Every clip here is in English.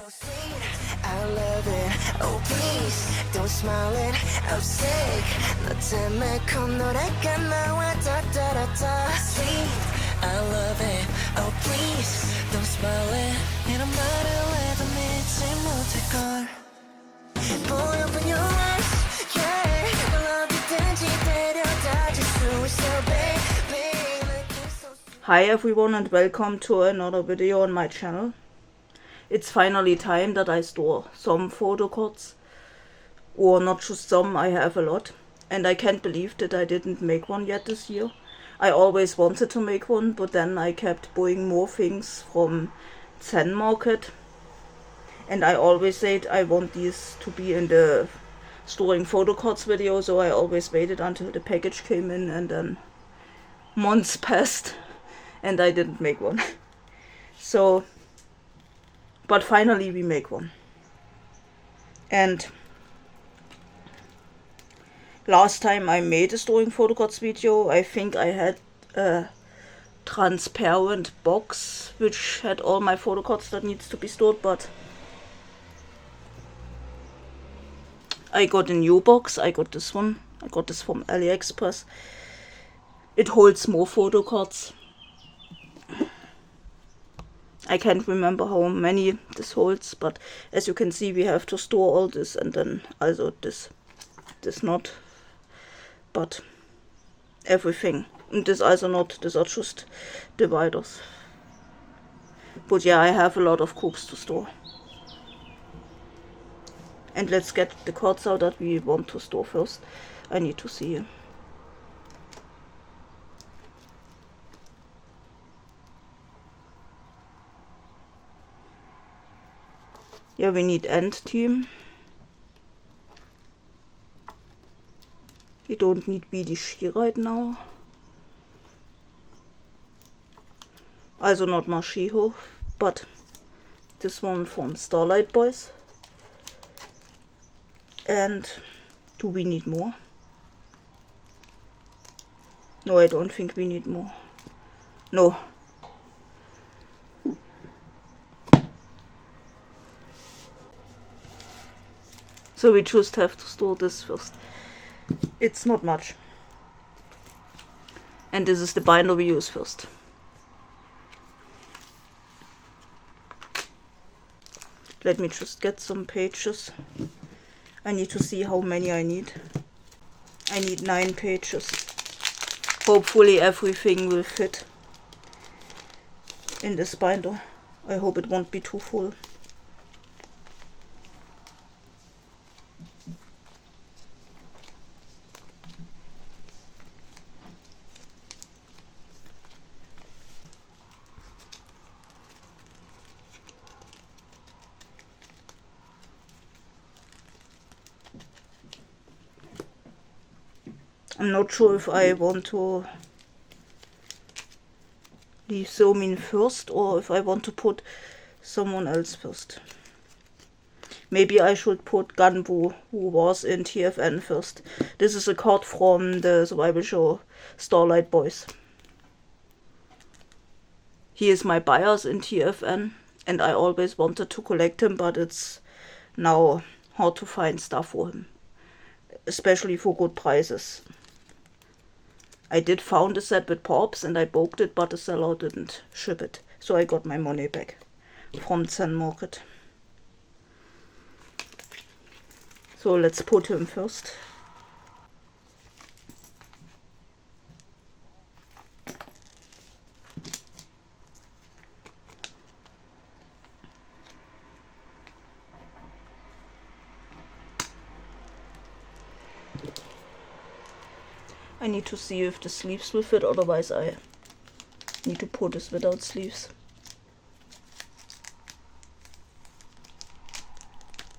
So sweet, I love it. Oh please, don't smile it. I'm sick. 너 때문에 큰 노래가 나와 da da da da. Sweet, I love it. Oh please, don't smile it. 이런 말을 해도 믿지 못할 걸. Boy, open your eyes, yeah. 널 어디든지 데려다 줄 수 있어, baby. Hi everyone and welcome to another video on my channel. It's finally time that I store some photocards, or not just some, I have a lot, and I can't believe that I didn't make one yet this year. I always wanted to make one, but then I kept buying more things from Zen Market, and I always said I want these to be in the Storing Photocards video, so I always waited until the package came in, and then months passed and I didn't make one. So, but finally we make one. And last time I made a Storing Photocards video, I think I had a transparent box which had all my photocards that needs to be stored, but I got a new box. I got this one. I got this from AliExpress. It holds more photocards. I can't remember how many this holds, but as you can see, we have to store all this, and then also this not, but everything. And this also not, these are just dividers. But yeah, I have a lot of groups to store. And let's get the cards out that we want to store first. I need to see. Yeah, we need end team. We don't need BDC right now. Also not Mashiho, but this one from Starlight boys. And do we need more? No, I don't think we need more. No. So we just have to store this first. It's not much. And this is the binder we use first. Let me just get some pages. I need to see how many I need. I need 9 pages. Hopefully everything will fit in this binder. I hope it won't be too full. I'm not sure if I want to leave Somin first or if I want to put someone else first. Maybe I should put Ganbu, who was in TFN, first. This is a card from the survival show Starlight Boys. He is my bias in TFN and I always wanted to collect him, but it's now hard to find stuff for him, especially for good prices. I did found a set with pops and I booked it, but the seller didn't ship it. So I got my money back from Zen Market. So let's put him first. I need to see if the sleeves will fit, otherwise I need to put this without sleeves.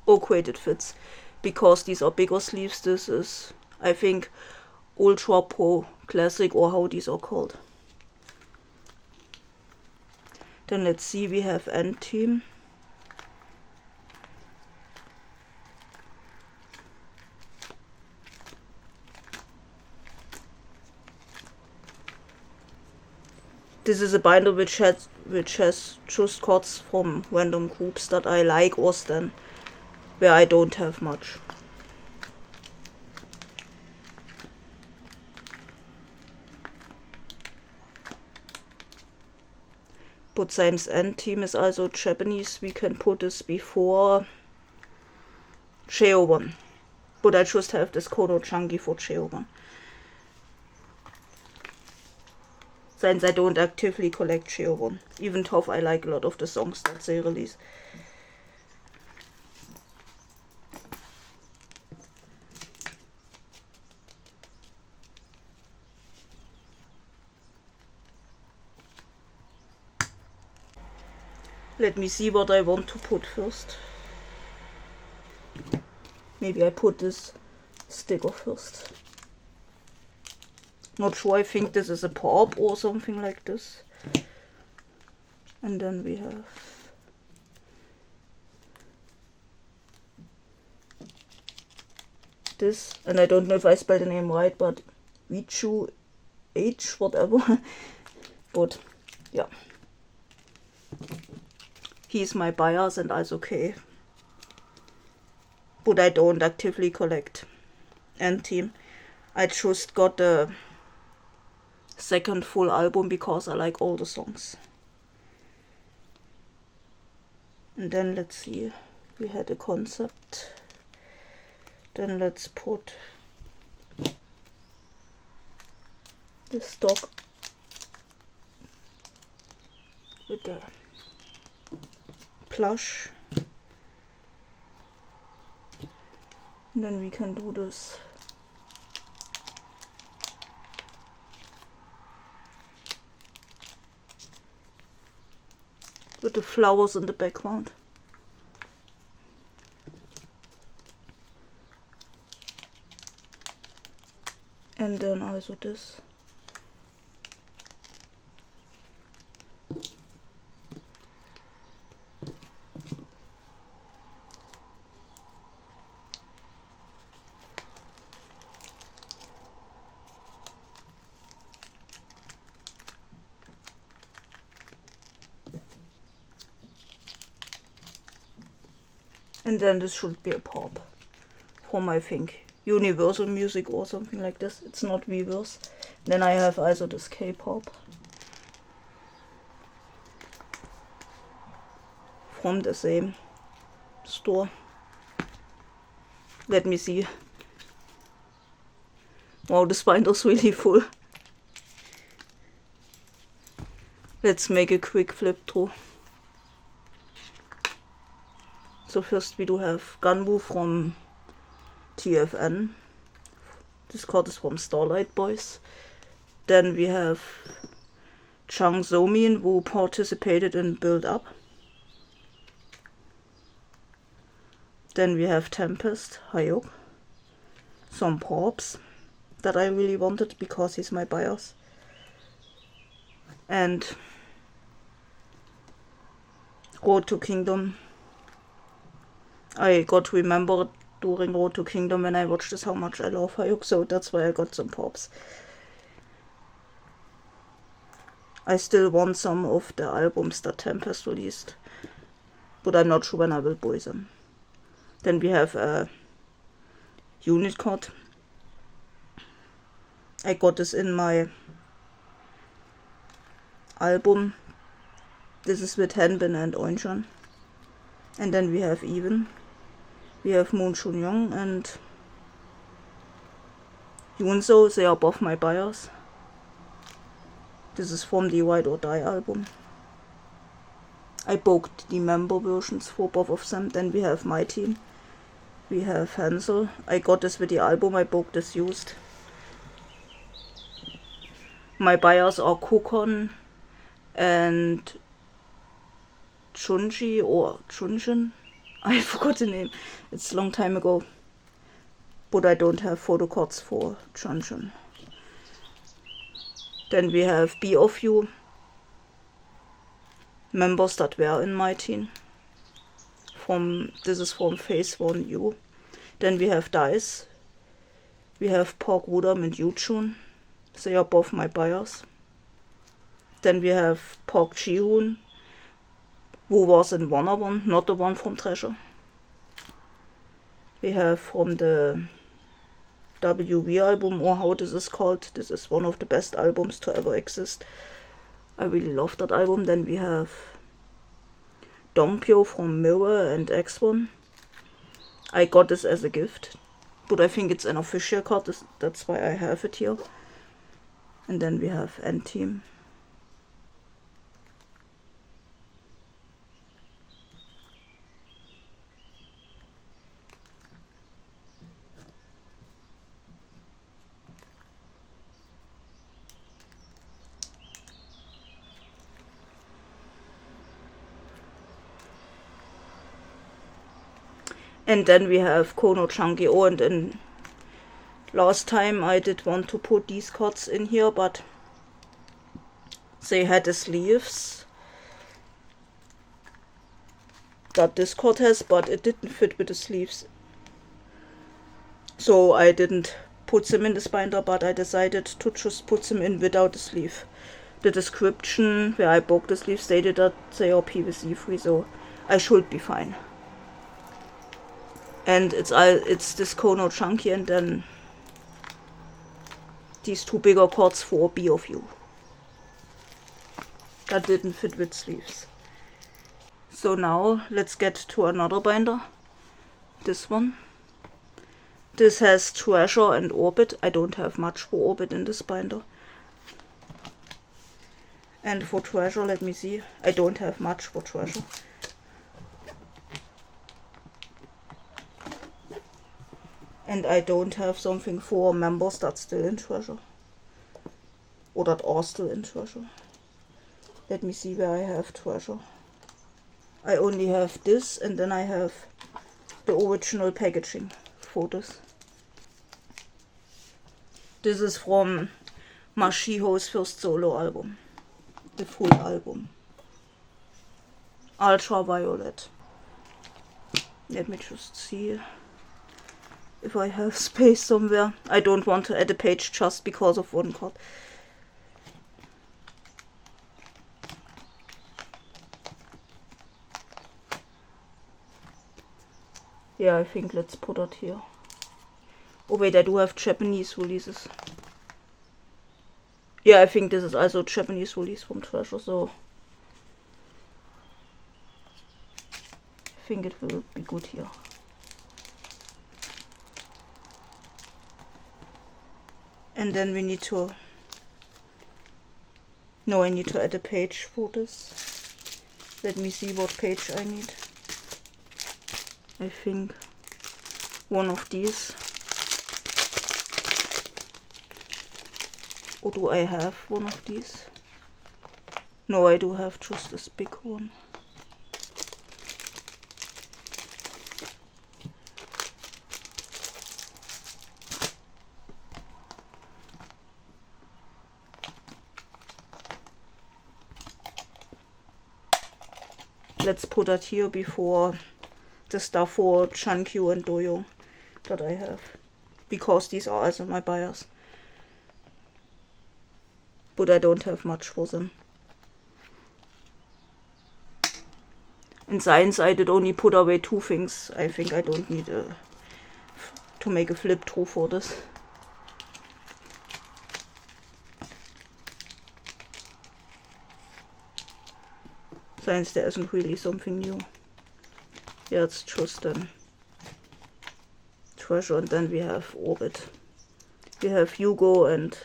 Oh great, it fits. Because these are bigger sleeves, this is, I think, Ultra Pro Classic, or how these are called. Then let's see, we have end team. This is a binder which has which has just cards from random groups that I like or stan, where I don't have much. But since end team is also Japanese, we can put this before Cheoban. But I just have this Kono Changi for Cheoban. Since I don't actively collect Cheoban, even though I like a lot of the songs that they release. Let me see what I want to put first. Maybe I put this sticker first. Not sure, I think this is a pop or something like this. And then we have this, and I don't know if I spelled the name right, but Vichu H whatever. But yeah. He's my bias and that's okay. But I don't actively collect end team. I just got the second full album because I like all the songs. And then let's see, we had a concept. Then let's put the stock with the plush. And then we can do this. With the flowers in the background. And then also this. And then this should be a pop from, I think, Universal Music or something like this. It's not Weverse. Then I have also this K-pop from the same store. Let me see. Wow, this binder's really full. Let's make a quick flip through. So first we do have Ganbu from TFN. This card is from Starlight Boys. Then we have Chang Zomin, who participated in Build Up. Then we have Tempest, Hayok. Some props that I really wanted because he's my bias. And Road to Kingdom. I got remembered during Road to Kingdom when I watched this how much I love Hayuk, so that's why I got some pops. I still want some of the albums that Tempest released, but I'm not sure when I will buy them. Then we have a unit card. I got this in my album. This is with Hanbin and Oinchan. And then we have Even. We have Moon Chun Young and Yunso. They are both my buyers. This is from the Ride or Die album. I booked the member versions for both of them. Then we have My Team. We have Hansel. I got this with the album. I booked this used. My buyers are Kokon and Chunji or Chunjin. I forgot the name. It's a long time ago. But I don't have photo cards for Chunjin. Then we have B.D.U. members that were in my team. This is from Phase 1 U. Then we have Dice. We have Park Wudam and Yuchun. They are both my buyers. Then we have Park Ji-hoon Who was in one, not the one from Treasure. We have from the W.V. album, or how this is called. This is one of the best albums to ever exist. I really love that album. Then we have Dompio from Mirror and X1. I got this as a gift, but I think it's an official card, that's why I have it here. And then we have N.Team. And then we have Kono Chunky. Oh, and then last time I did want to put these cards in here, but they had the sleeves that this card has, but it didn't fit with the sleeves. So I didn't put them in this binder, but I decided to just put them in without the sleeve. The description where I bought the sleeve stated that they are PVC free, so I should be fine. And it's this Kono Chunky, and then these two bigger cards for B.D.U. That didn't fit with sleeves. So now let's get to another binder. This one. This has Treasure and Orbit. I don't have much for Orbit in this binder. And for Treasure, let me see. I don't have much for Treasure. And I don't have something for members that's still in Treasure. Or that are still in Treasure. Let me see where I have Treasure. I only have this, and then I have the original packaging for this. This is from Mashiho's first solo album. The full album. Ultraviolet. Let me just see if I have space somewhere. I don't want to add a page just because of one card. Yeah, I think let's put it here. Oh wait, I do have Japanese releases. Yeah, I think this is also Japanese release from Treasure, so I think it will be good here. And then we need to... No, I need to add a page for this. Let me see what page I need. I think one of these. Or do I have one of these? No, I do have just this big one. Let's put that here before the stuff for Chang and B.D.U that I have. Because these are also my buyers. But I don't have much for them. In Science I did only put away 2 things. I think I don't need to make a flip through for this. Science there isn't really something new. Yeah, it's just Treasure, and then we have Orbit. We have Hugo and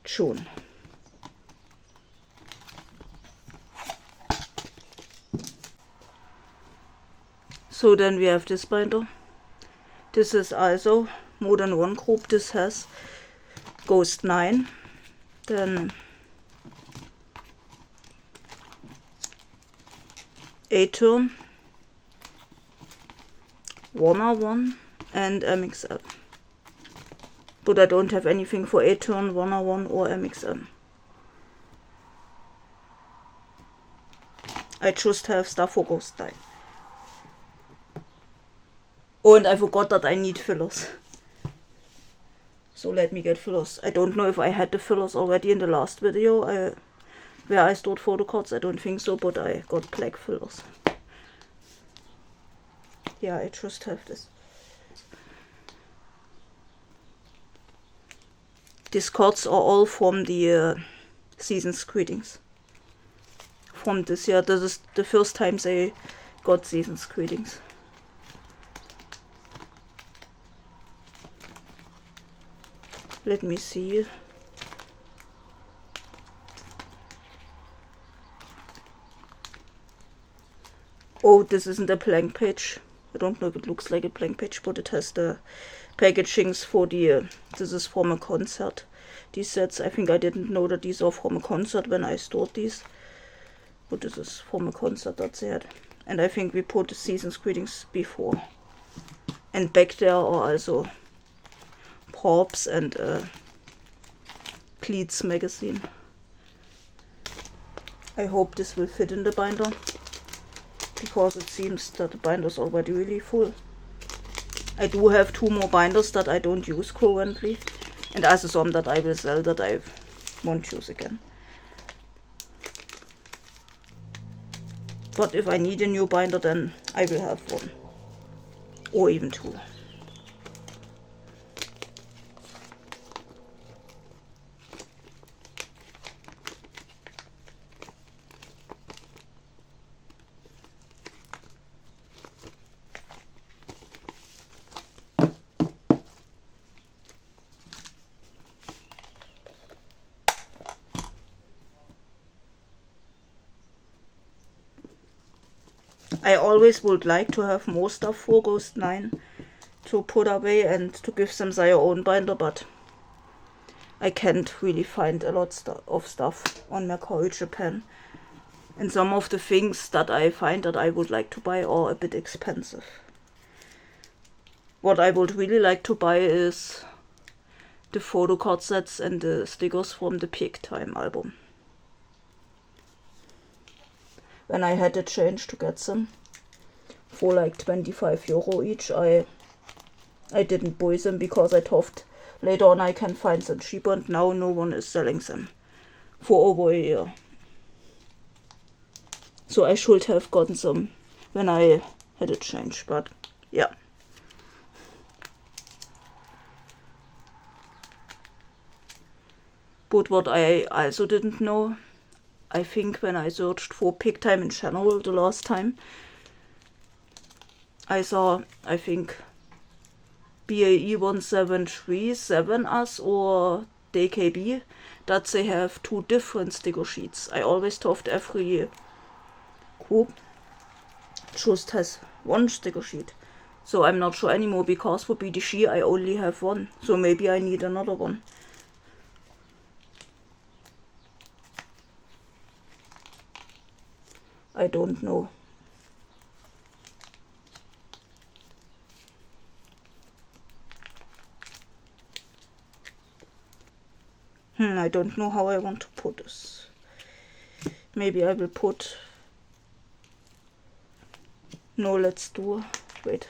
Schon. So then we have this binder. This is also more than one group. This has Ghost 9. Then A-Turn, 101 and MXL. But I don't have anything for A-Turn, 101 or MXL. I just have stuff for Ghost 9. Oh, and I forgot that I need fillers. So let me get fillers. I don't know if I had the fillers already in the last video. where I stored photocards, I don't think so, but I got black fillers. Yeah, I just have this. These cards are all from the season's greetings. From this year, this is the first time I got season's greetings. Let me see. Oh, this isn't a blank page. I don't know if it looks like a blank page, but it has the packagings for the, this is from a concert. These sets, I think I didn't know that these are from a concert when I stored these. But this is from a concert that they had. And I think we put the season's greetings before. And back there are also props and Pleats magazine. I hope this will fit in the binder, because it seems that the binder is already really full. I do have 2 more binders that I don't use currently, and also some that I will sell that I won't use again. But if I need a new binder, then I will have 1 or even 2. I always would like to have more stuff for Ghost 9 to put away and to give them their own binder, but I can't really find a lot of stuff on Mercari Japan. And some of the things that I find that I would like to buy are a bit expensive. What I would really like to buy is the photocard sets and the stickers from the Peak Time album. When I had a change to get them for like 25 euro each, I didn't buy them because I thought later on I can find them cheaper, and now no one is selling them for over a year. So I should have gotten some when I had a change, but yeah. But what I also didn't know, I think when I searched for Peak Time in general the last time, I saw, I think, BAE 1737 us or DKB, that they have 2 different sticker sheets. I always thought every group just has 1 sticker sheet. So I'm not sure anymore, because for BDC I only have 1. So maybe I need another one. I don't know. I don't know how I want to put this. Maybe I will put... No, let's do... Wait.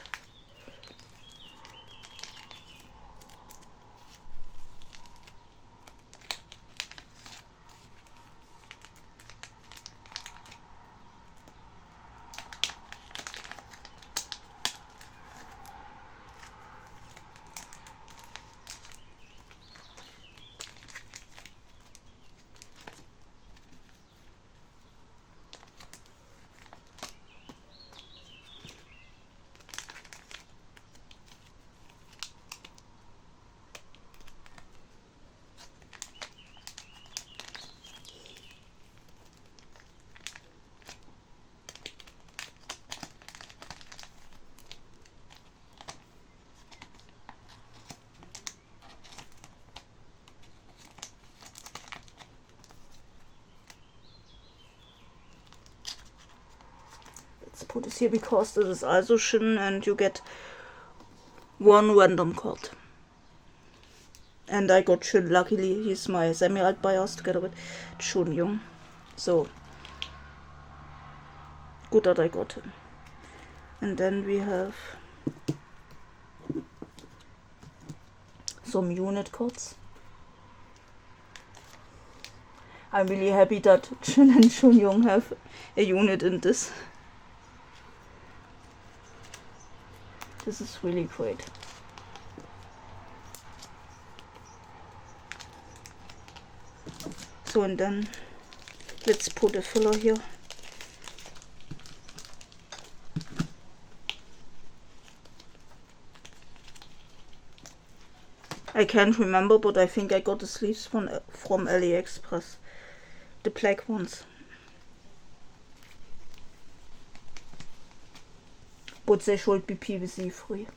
Let's put this here because this is also schon and you get 1 random card. And I got schon, luckily. He's my semi-alt bias together with Schon Young. So, good that I got him. And then we have some unit cards. I'm really happy that Jin and Chunyoung have a unit in this. This is really great. So, and then let's put a filler here. I can't remember, but I think I got the sleeves from AliExpress. The black ones. But they should be PVC free.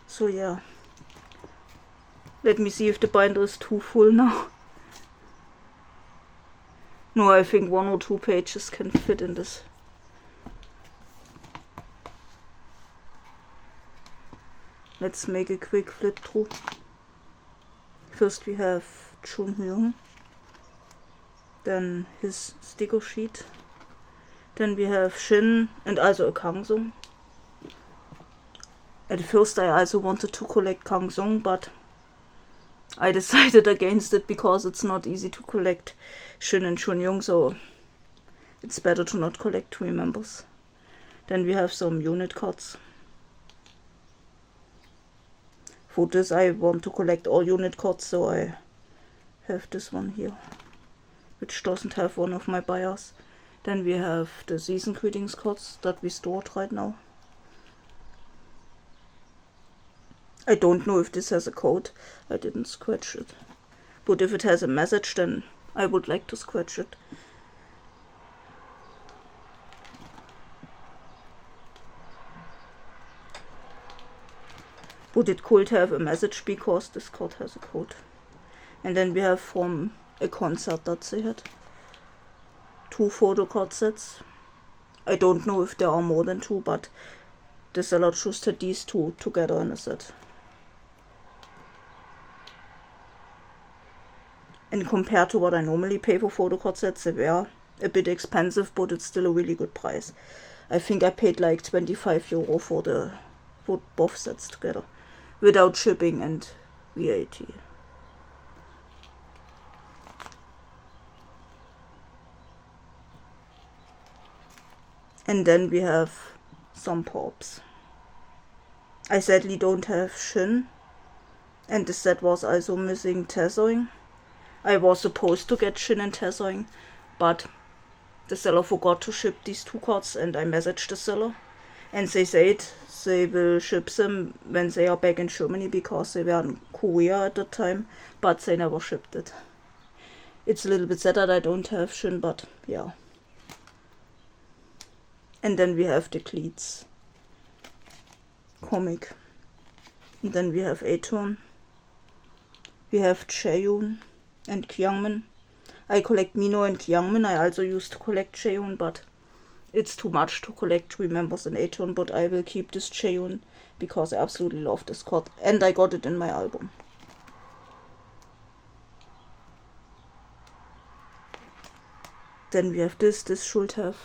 So yeah. Let me see if the binder is too full now. No, I think 1 or 2 pages can fit in this. Let's make a quick flip through. First we have Chunyoung, then his sticker sheet, then we have Shin and also a Kang-sung. At first I also wanted to collect Kang-sung, but I decided against it because it's not easy to collect Shin and Chunyoung, so it's better to not collect 3 members. Then we have some unit cards. For this I want to collect all unit cards, so I have this one here, which doesn't have one of my buyers. Then we have the season greetings cards that we stored right now. I don't know if this has a code. I didn't scratch it. But if it has a message, then I would like to scratch it. But it could have a message because this card has a code. And then we have from a concert that they had 2 photo card sets. I don't know if there are more than 2, but the seller just had these 2 together in a set. And compared to what I normally pay for photo card sets, they were a bit expensive, but it's still a really good price. I think I paid like €25 for both sets together, without shipping and VAT. And then we have some pops. I sadly don't have Shin, and the set was also missing n.SSign. I was supposed to get Shin and n.SSign, but the seller forgot to ship these 2 cards, and I messaged the seller. And they said they will ship them when they are back in Germany, because they were in Korea at that time, but they never shipped it. It's a little bit sad that I don't have Shin, but yeah. And then we have the Cleats comic. And then we have A-Turn. We have Jaeyoon and Kyungmin. I collect Mino and Kyungmin. I also used to collect Jaeyoon, but it's too much to collect 3 members in A-Turn, but I will keep this Jaeyoon because I absolutely love this card. And I got it in my album. Then we have this. This should have...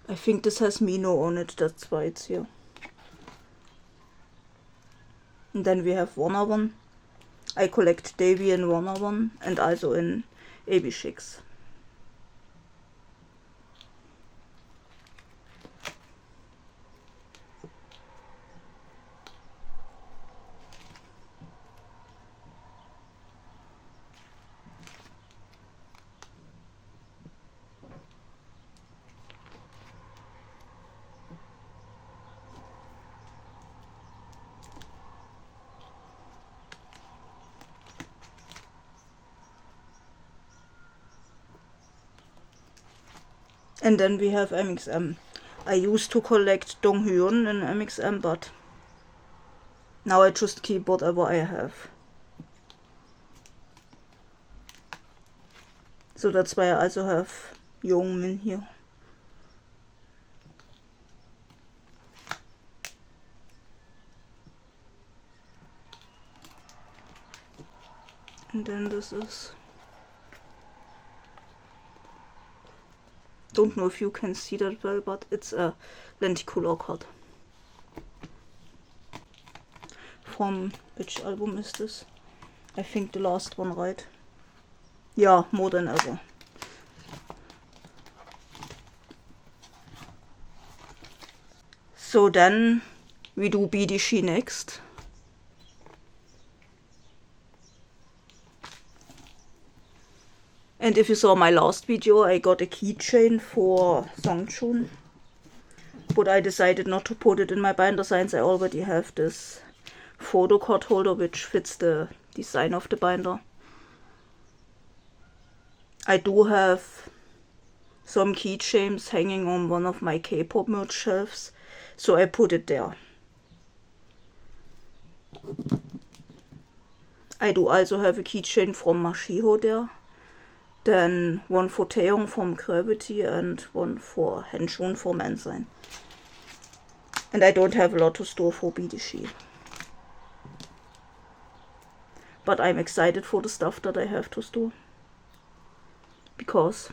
I think this has Mino on it, that's why it's here. And then we have 101. I collect Davy in 101 and also in AB6. And then we have MXM. I used to collect Donghyun in MXM, but now I just keep whatever I have. So that's why I also have Youngmin here. And then this is don't know if you can see that well, but it's a lenticular card. From which album is this? I think the last one, right? Yeah, More Than Ever. So then we do BDC next. And if you saw my last video, I got a keychain for Songchun. But I decided not to put it in my binder since I already have this photo card holder which fits the design of the binder. I do have some keychains hanging on one of my K-pop merch shelves, so I put it there. I do also have a keychain from Mashiho there. Then one for Taeyong from Gravity and one for Hanun from n.SSign. And I don't have a lot to store for BDC. But I'm excited for the stuff that I have to store. Because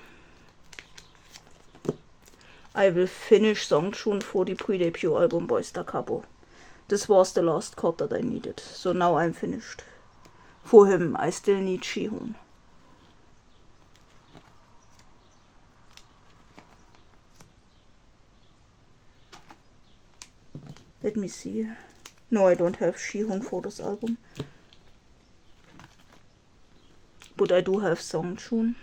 I will finish Songchun for the pre-debut album Boys Da Capo. This was the last card that I needed. So now I'm finished. For him, I still need Shihun. Let me see. No, I don't have Shihun for this album. But I do have Songchun.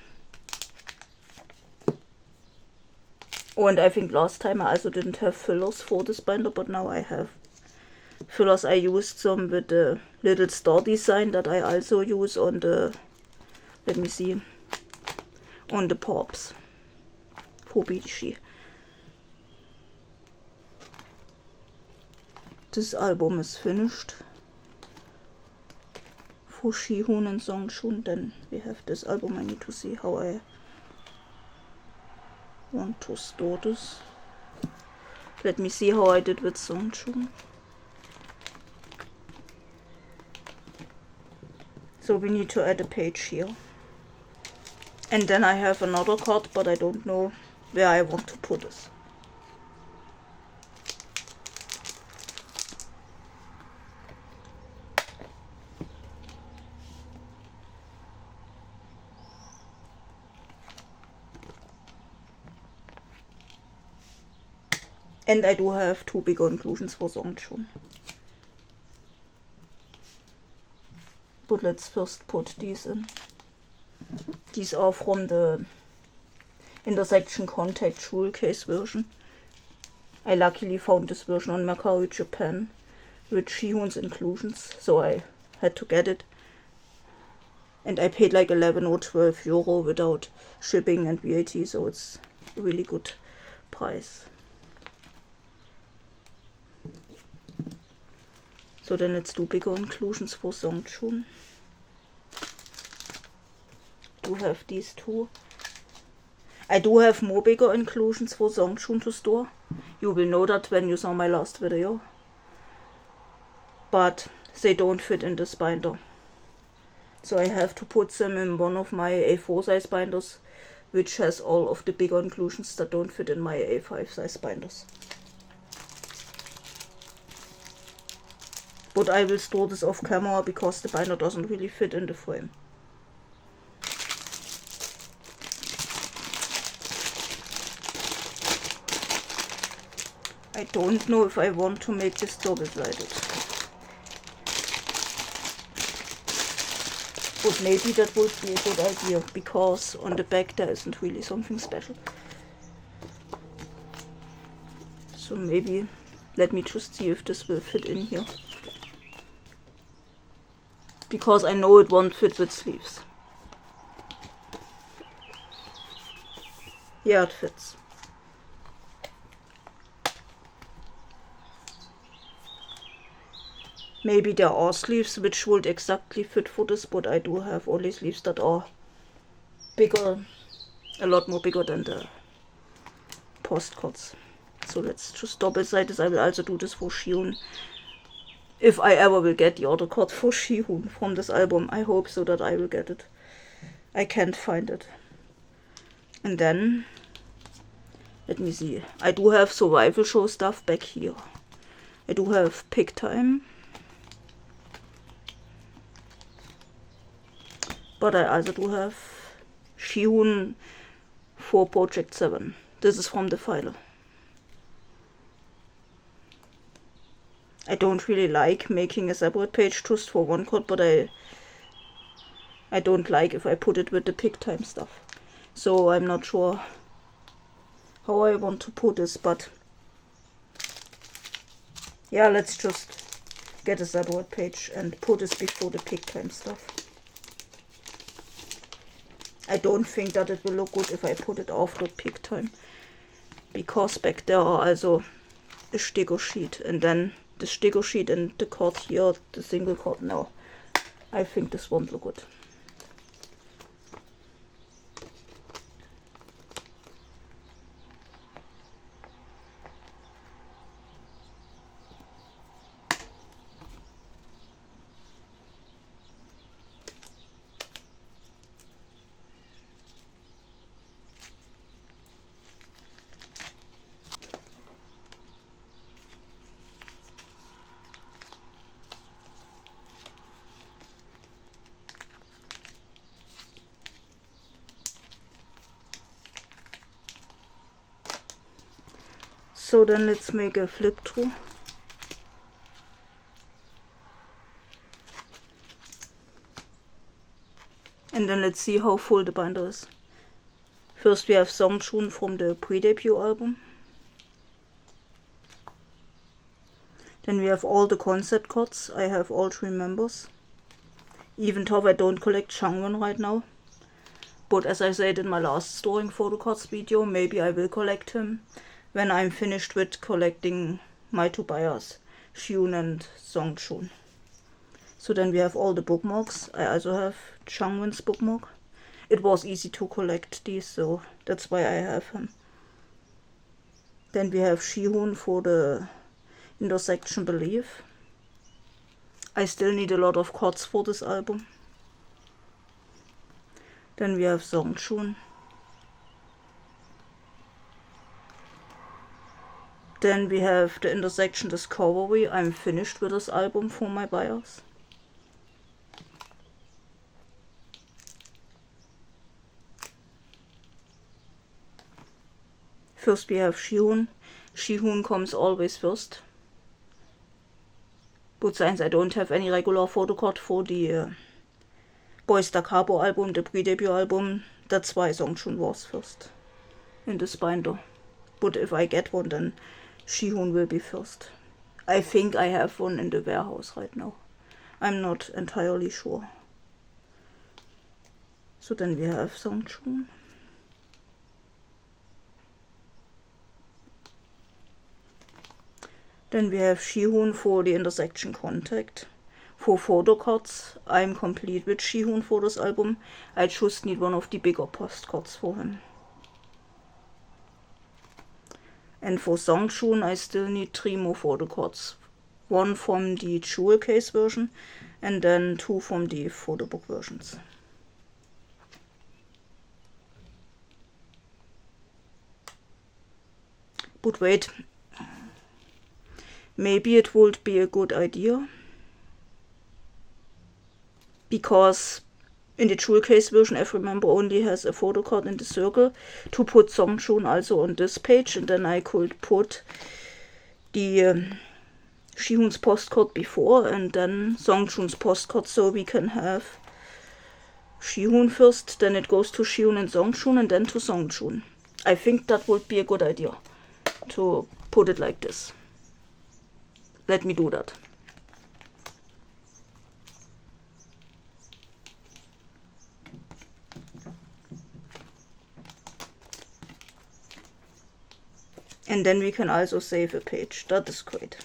Oh, and I think last time I also didn't have fillers for this binder, but now I have fillers. I used some with the little star design that I also use on the, let me see, on the pops for BDC. This album is finished for Shihun and Songchun. Then we have this album. I need to see how I want to store this. Let me see how I did with Songchun. So we need to add a page here. And then I have another card, but I don't know where I want to put this. And I do have two bigger inclusions for Songchun. But let's first put these in. These are from the intersection contact jewel case version. I luckily found this version on Mercari Japan with Shihun's inclusions, so I had to get it. And I paid like 11 or 12 euro without shipping and VAT, so it's a really good price. So then let's do bigger inclusions for Songchun. Do have these two. I do have more bigger inclusions for Songchun to store. You will know that when you saw my last video. But they don't fit in this binder. So I have to put them in one of my A4 size binders, which has all of the bigger inclusions that don't fit in my A5 size binders. But I will store this off camera because the binder doesn't really fit in the frame. I don't know if I want to make this double-sided. But maybe that would be a good idea, because on the back there isn't really something special. So maybe, let me just see if this will fit in here. Because I know it won't fit with sleeves. Yeah, it fits. Maybe there are sleeves which would exactly fit for this, but I do have only sleeves that are bigger, a lot more bigger than the postcards. So let's just double side this. I will also do this for Shihun. If I ever will get the other card for Shihun from this album. I hope so that I will get it. I can't find it. And then Let me see. I do have survival show stuff back here. I do have pick time. But I also do have Shihun for Project 7. This is from the file. I don't really like making a separate page just for one card, but I don't like if I put it with the pick time stuff. So I'm not sure how I want to put this, but yeah, let's just get a separate page and put this before the pick time stuff. I don't think that it will look good if I put it after pick time, because back there are also a sticker sheet and then the sticker sheet and the card here, the single card. No, I think this won't look good. So then let's make a flip through. And then let's see how full the binder is. First we have Song Chun from the pre-debut album. Then we have all the concept cards. I have all 3 members. Even though I don't collect Chang right now. But as I said in my last Storing Photocards video, maybe I will collect him when I'm finished with collecting my 2 buyers, Shihun and Song Chun. So then we have all the bookmarks. I also have Changwon's bookmark. It was easy to collect these, so that's why I have him. Then we have Shihun for the intersection belief. I still need a lot of cards for this album. Then we have Song Chun. Then we have the intersection discovery. I'm finished with this album for my buyers. First we have Shihun. Shihun comes always first. But since I don't have any regular photocard for the Boys Da Cabo album, the pre-debut album, that's why Song Chun was first in this binder. But if I get one, then Shihun will be first. I think I have one in the warehouse right now. I'm not entirely sure. So then we have Song Chun. Then we have Shihun for the intersection contact. For photocards, I'm complete with Shihun for this album. I just need one of the bigger postcards for him. And for Song Chun, I still need 3 more photocards. 1 from the jewel case version and then 2 from the photo book versions. But wait, maybe it would be a good idea, because in the jewel case version every member only has a photocard in the circle, to put Song Chun also on this page, and then I could put the Shihun's postcard before and then Song Chun's postcard, so we can have Shihun first, then it goes to Shihun and Song Chun and then to Song Chun. I think that would be a good idea to put it like this. Let me do that. And then we can also save a page. That is great.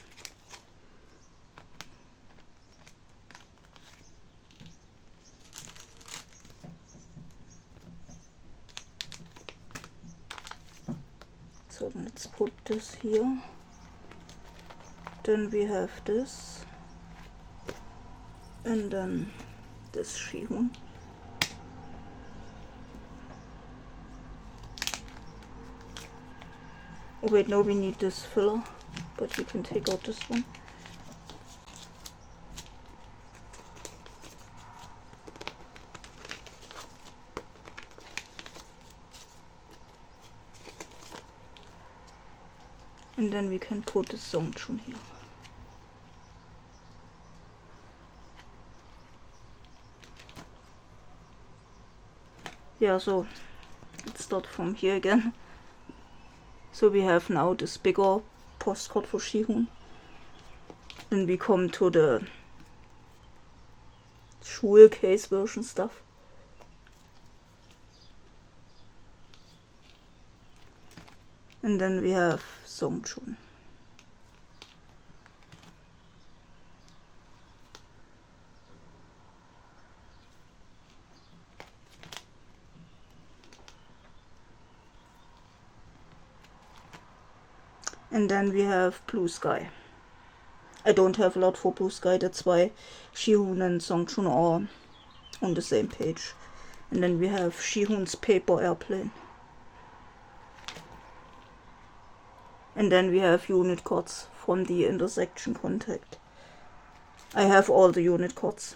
So let's put this here. Then we have this. And then this Shihun. Oh wait, no, we need this filler, but we can take out this one. And then we can put the song schon here. Yeah, so let's start from here again. So we have now this bigger postcard for Shihun. Then we come to the Schulcase version stuff. And then we have song schon. And then we have Blue Sky. I don't have a lot for Blue Sky, that's why Shihun and Song schon are on the same page. And then we have Shihun's Paper Airplane. And then we have unit cards from the intersection contact. I have all the unit cards.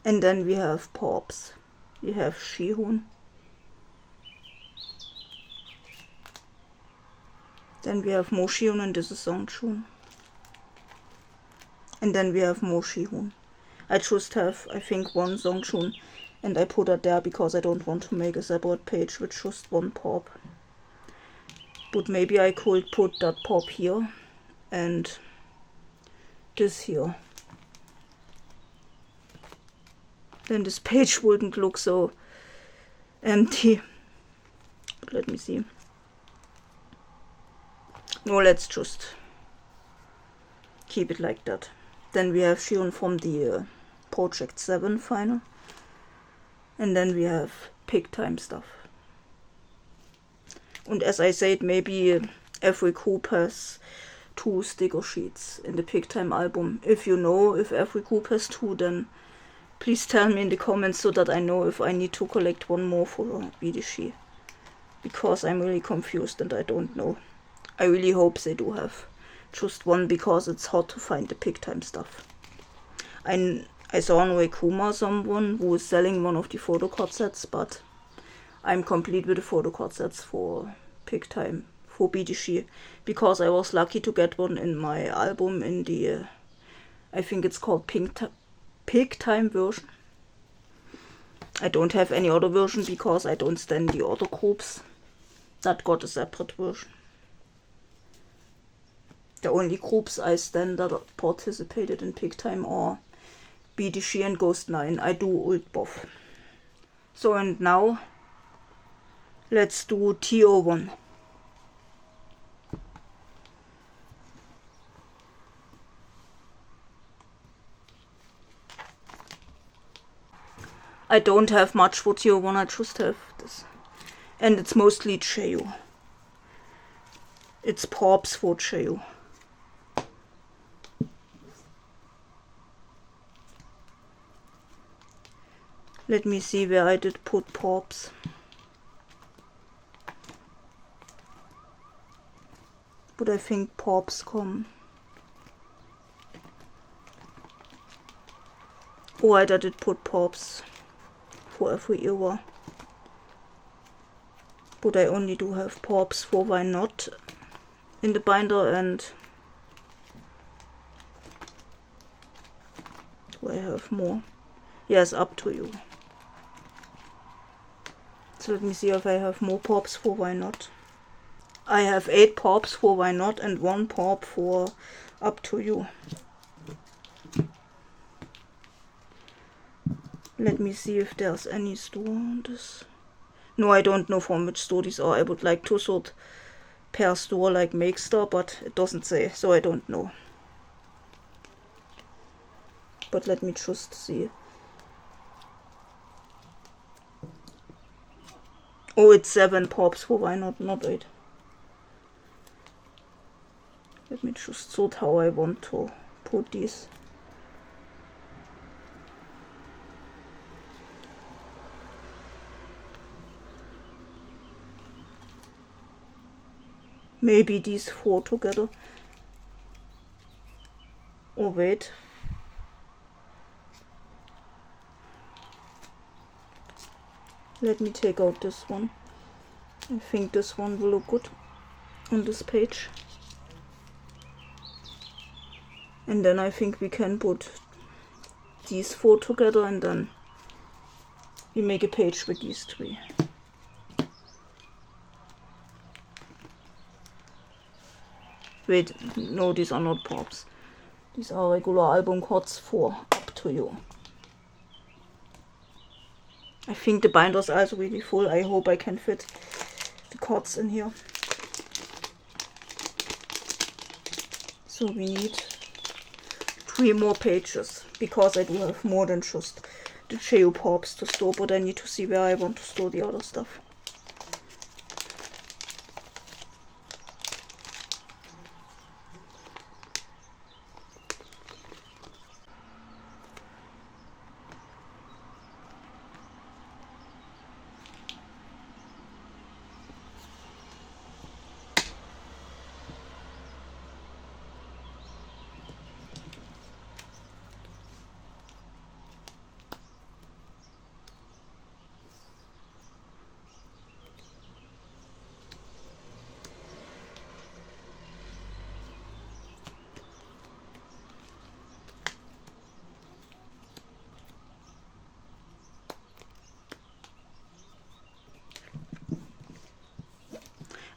And then we have Pops. We have Shihun. Then we have more Shihun, and this is song schon. And then we have more Shihun. I just have, I think, one song schon, and I put it there because I don't want to make a separate page with just one pop. But maybe I could put that pop here and this here. Then this page wouldn't look so empty. Let me see. No, let's just keep it like that. Then we have Shihun from the Project 7 final. And then we have pick time stuff. And as I said, maybe every group has 2 sticker sheets in the pick time album. If you know if every group has 2, then please tell me in the comments so that I know if I need to collect one more for BDC. Because I'm really confused and I don't know. I really hope they do have just one, because it's hard to find the pick time stuff. I saw on Willkommen someone who is selling one of the photocard sets, but I'm complete with the photocard sets for pick time for BDC, because I was lucky to get one in my album in the I think it's called pick time version. I don't have any other version because I don't stand the other groups that got a separate version. The only groups I stand that participated in pick time are BDC and Ghost 9. I do old both. So, and now let's do TO1. I don't have much for TO1, I just have this. And it's mostly Chayu. It's Pops for Chayu. Let me see where I did put Pops. But I think Pops come. Oh, I did put Pops for every era. But I only do have Pops for Why Not in the binder, and do I have more? Yes, Up to You. So let me see if I have more Pops for Why Not. I have 8 Pops for Why Not and 1 Pop for Up to You. Let me see if there's any store on this. No, I don't know from which store these are. I would like to sort per store like Make Store, but it doesn't say, so I don't know. But let me just see. Oh, it's 7 Pops for Why Not, not 8. Let me just sort how I want to put these. maybe these 4 together. Oh wait. Let me take out this one. I think this one will look good on this page. And then I think we can put these 4 together and then we make a page with these 3. Wait, no, these are not pops. These are regular album cards for Up to You. I think the binders are also really full. I hope I can fit the cards in here. So we need 3 more pages, because I do have more than just the JU pops to store, but I need to see where I want to store the other stuff.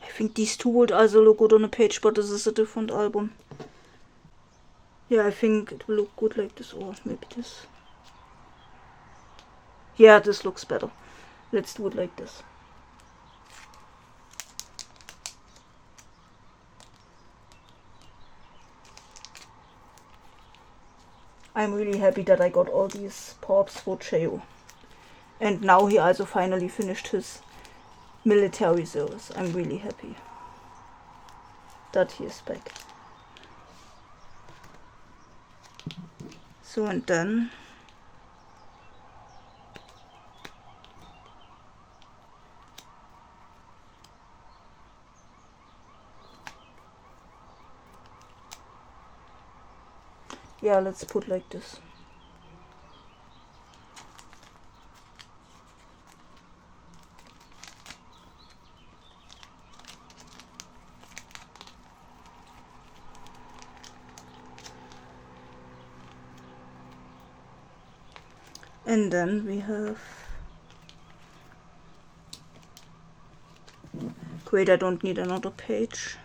I think these 2 would also look good on a page, but this is a different album. Yeah, I think it will look good like this, or maybe this. Yeah, this looks better. Let's do it like this. I'm really happy that I got all these pops for JU. And now he also finally finished his military service. I'm really happy that he is back. So, and then yeah, let's put like this. And then we have, great, I don't need another page.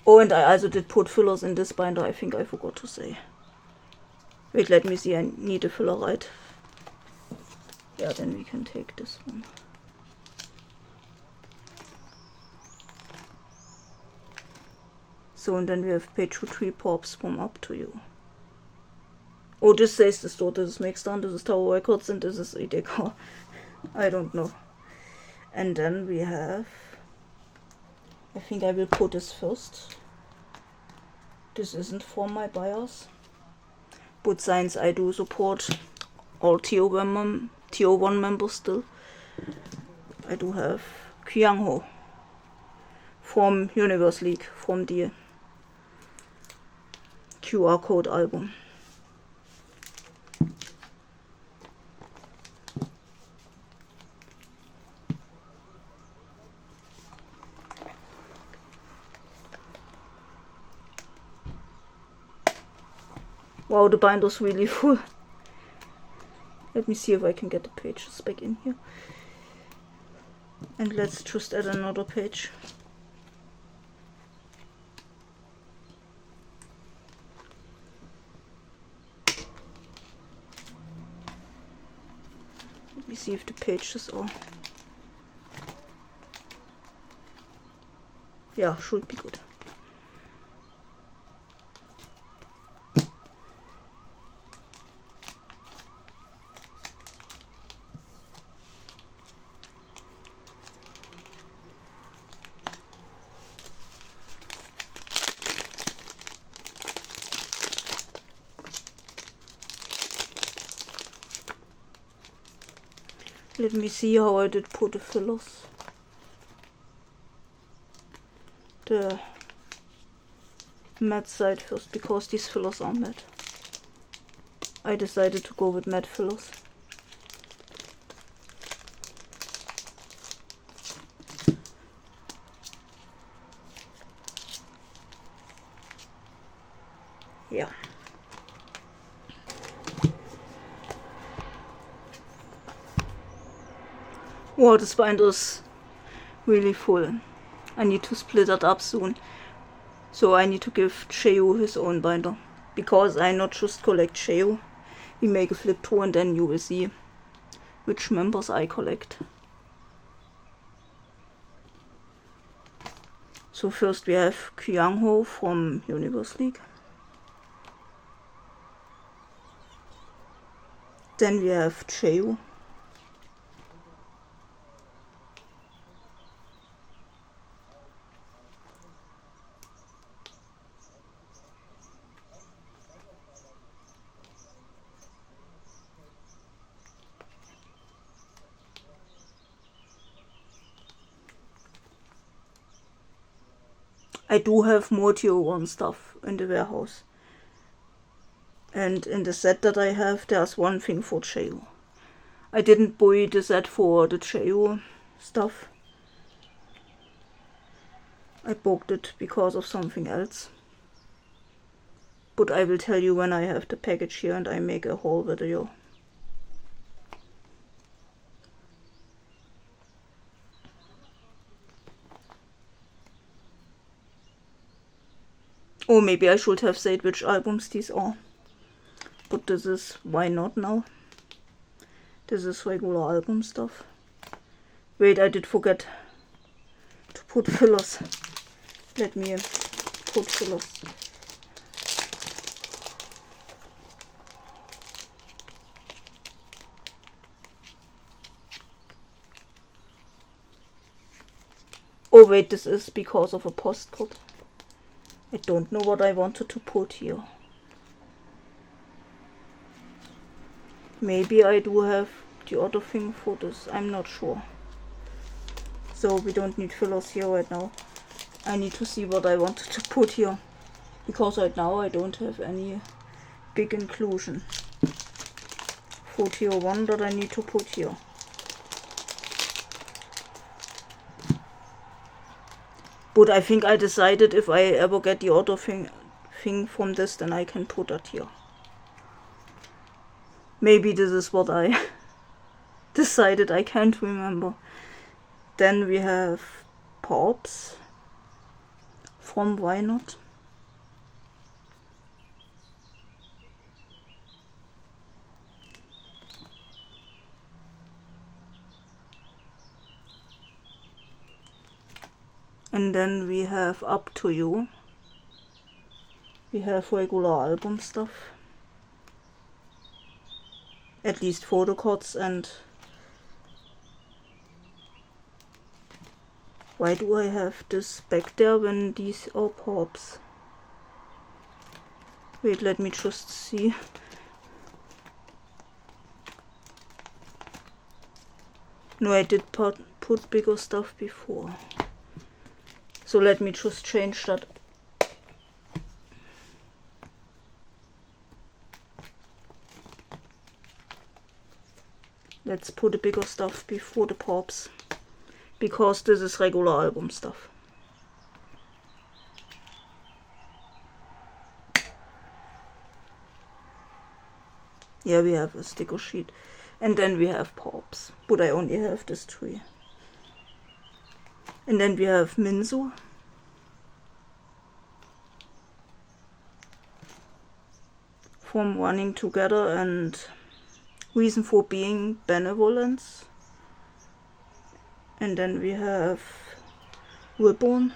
Oh, and I also did put fillers in this binder, I think I forgot to say. Wait, let me see, I need a filler, right? Yeah, then we can take this one. So, and then we have page 3 pops from Up to You. Oh, this says the store, this is mixed on, this is Tower Records, and this is Edeka. I don't know. And then we have, I think I will put this first. This isn't for my buyers. But since I do support all TO1 members still, I do have Kyangho from Universe League, from the QR code album. Wow, the binder's really full. Let me see if I can get the pages back in here. And let's just add another page. Let me see if the pages are... Yeah, should be good. Let me see how I did put the fillers. the matte side first, because these fillers are matte. I decided to go with matte fillers. Yeah. Wow, this binder is really full. I need to split it up soon. So I need to give Cheo his own binder. Because I not just collect Cheo. We make a flip through and then you will see which members I collect. So first we have Kyangho from Universe League. Then we have Cheo. I do have more Tier 1 stuff in the warehouse. And in the set that I have, there's one thing for Cheo. I didn't buy the set for the Cheo stuff. I bought it because of something else. But I will tell you when I have the package here and I make a haul video. Or maybe I should have said which albums these are. But this is why not now. This is regular album stuff. Wait, I did forget to put fillers. Let me put fillers. Oh wait, this is because of a postcard. I don't know what I wanted to put here. Maybe I do have the other thing for this, I'm not sure. So we don't need fillers here right now. I need to see what I wanted to put here. Because right now I don't have any big inclusion for Tier 1 that I need to put here. But I think I decided if I ever get the other thing from this, then I can put that here. Maybe this is what I decided, I can't remember. Then we have Pops from Why Not. And then we have Up to You. We have regular album stuff. At least photocards. And why do I have this back there when these are pops? Wait, let me just see. No, I did put bigger stuff before. So let me just change that. Let's put the bigger stuff before the pops. Because this is regular album stuff. Yeah, we have a sticker sheet. And then we have pops. But I only have this 3. And then we have Minzu. From Running Together and Reason for Being Benevolence. And then we have Reborn.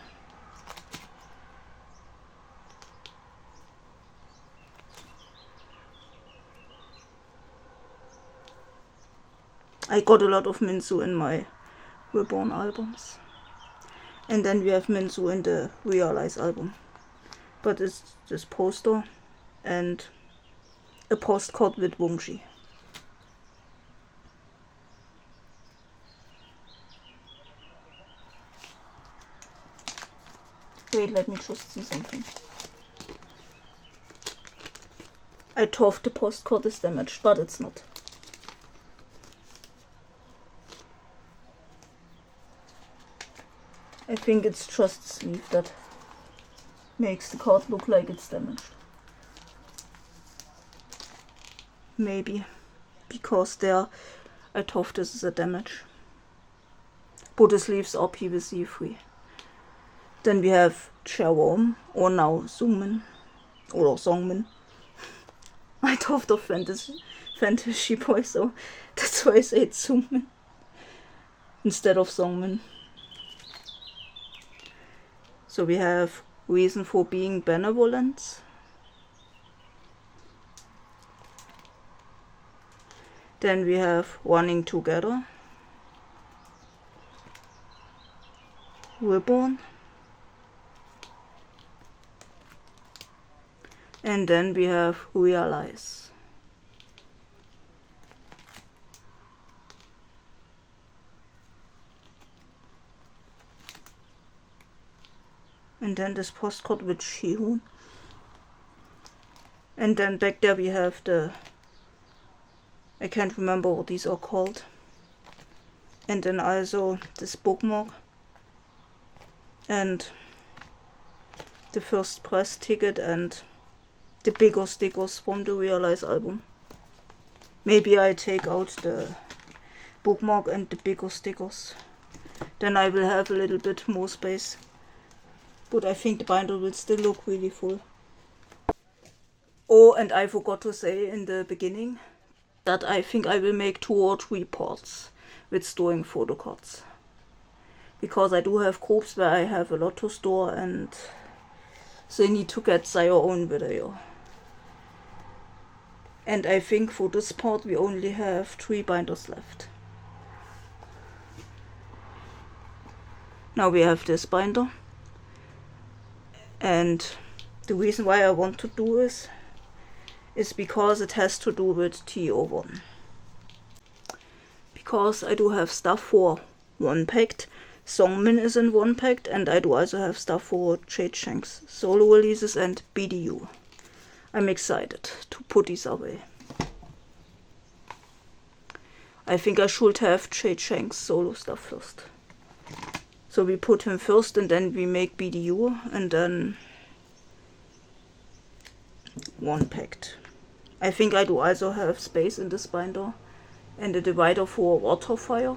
I got a lot of Minzu in my Reborn albums. And then we have Minzu in the Realize album. But it's this poster and a postcard with Wongji. Wait, let me just see something. I thought the postcard is damaged, but it's not. I think it's just the sleeve that makes the card look like it's damaged. Maybe because there I thought this is a damage. But the sleeves are PVC free. Then we have Jerome, or now Zoomen, or Songmen. I thought of fantasy boy, so that's why I say it's Zoomen instead of Songmen. So we have reason for being benevolent. Then we have running together. Reborn. And then we have realize. And then this postcard with Mashiho. And then back there we have the, I can't remember what these are called. And then also this bookmark. And the first press ticket and the bigger stickers from the Realize album. Maybe I take out the bookmark and the bigger stickers. Then I will have a little bit more space. But I think the binder will still look really full. Oh, and I forgot to say in the beginning that I think I will make 2 or 3 parts with storing photocards. Because I do have groups where I have a lot to store and they need to get their own video. And I think for this part we only have 3 binders left. Now we have this binder. And the reason why I want to do this is because it has to do with T01. Because I do have stuff for one PACT, Songmin is in one PACT, and I do also have stuff for Chang's solo releases and B.D.U. I'm excited to put these away. I think I should have Chang's solo stuff first. So we put him first and then we make B.D.U. and then one PACT. I think I do also have space in this binder and a divider for waterfire.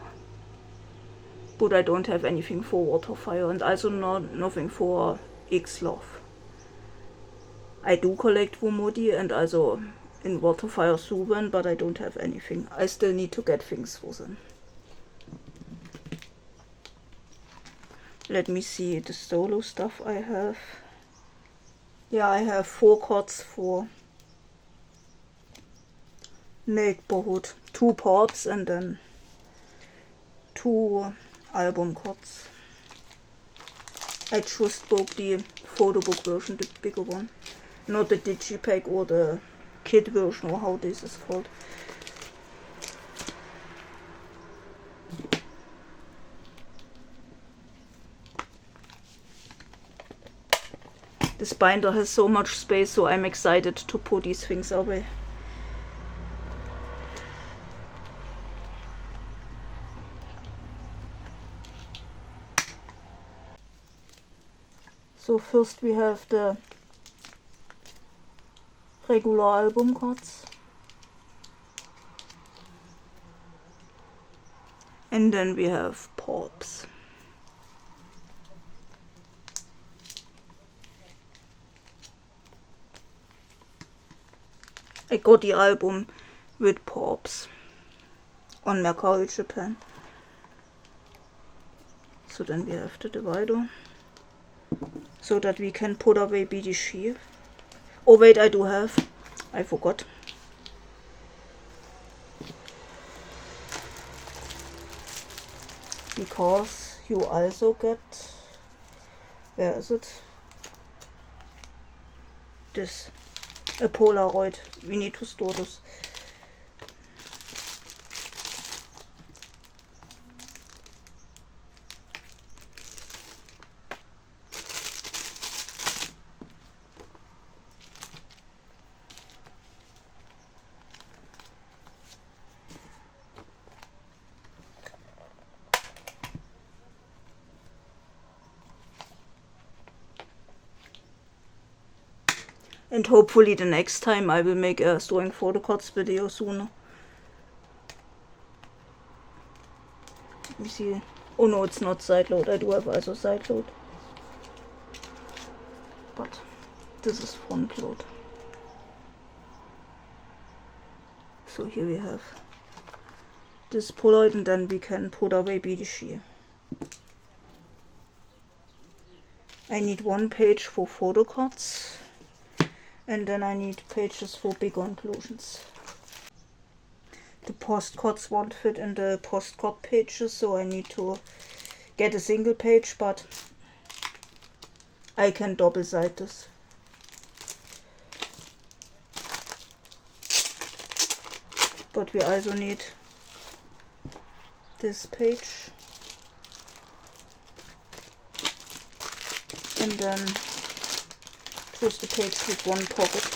But I don't have anything for waterfire and also nothing for X-Love. I do collect Womodi and also in waterfire Suben, but I don't have anything. I still need to get things for them. Let me see the solo stuff I have. Yeah, I have 4 cards for Neighborhood, 2 parts and then 2 album cards. I just broke the photo book version, the bigger one. Not the digipack or the kit version or how this is called. This binder has so much space, so I'm excited to put these things away. So first we have the regular album cards. And then we have pops. I got the album with pops on Mercari Japan. So then we have the divider. So that we can put away BDC. Oh wait, I do have. I forgot. Because you also get, where is it? This, a Polaroid. We need to store this. And hopefully the next time I will make a Storing Photocards video sooner. Let me see. Oh no, it's not side load. I do have also side load. But this is front load. So here we have this Polaroid, and then we can put away BDC. I need one page for photocards, and then I need pages for bigger inclusions. The postcards won't fit in the postcard pages, so I need to get a single page, but I can double side this. But we also need this page, and then just a page with one pocket.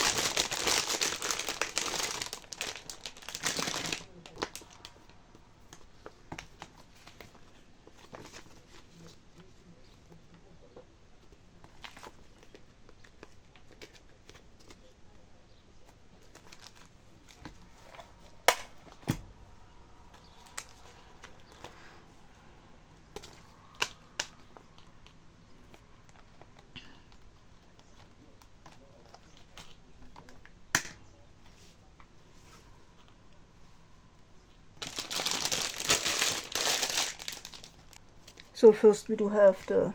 So first we do have the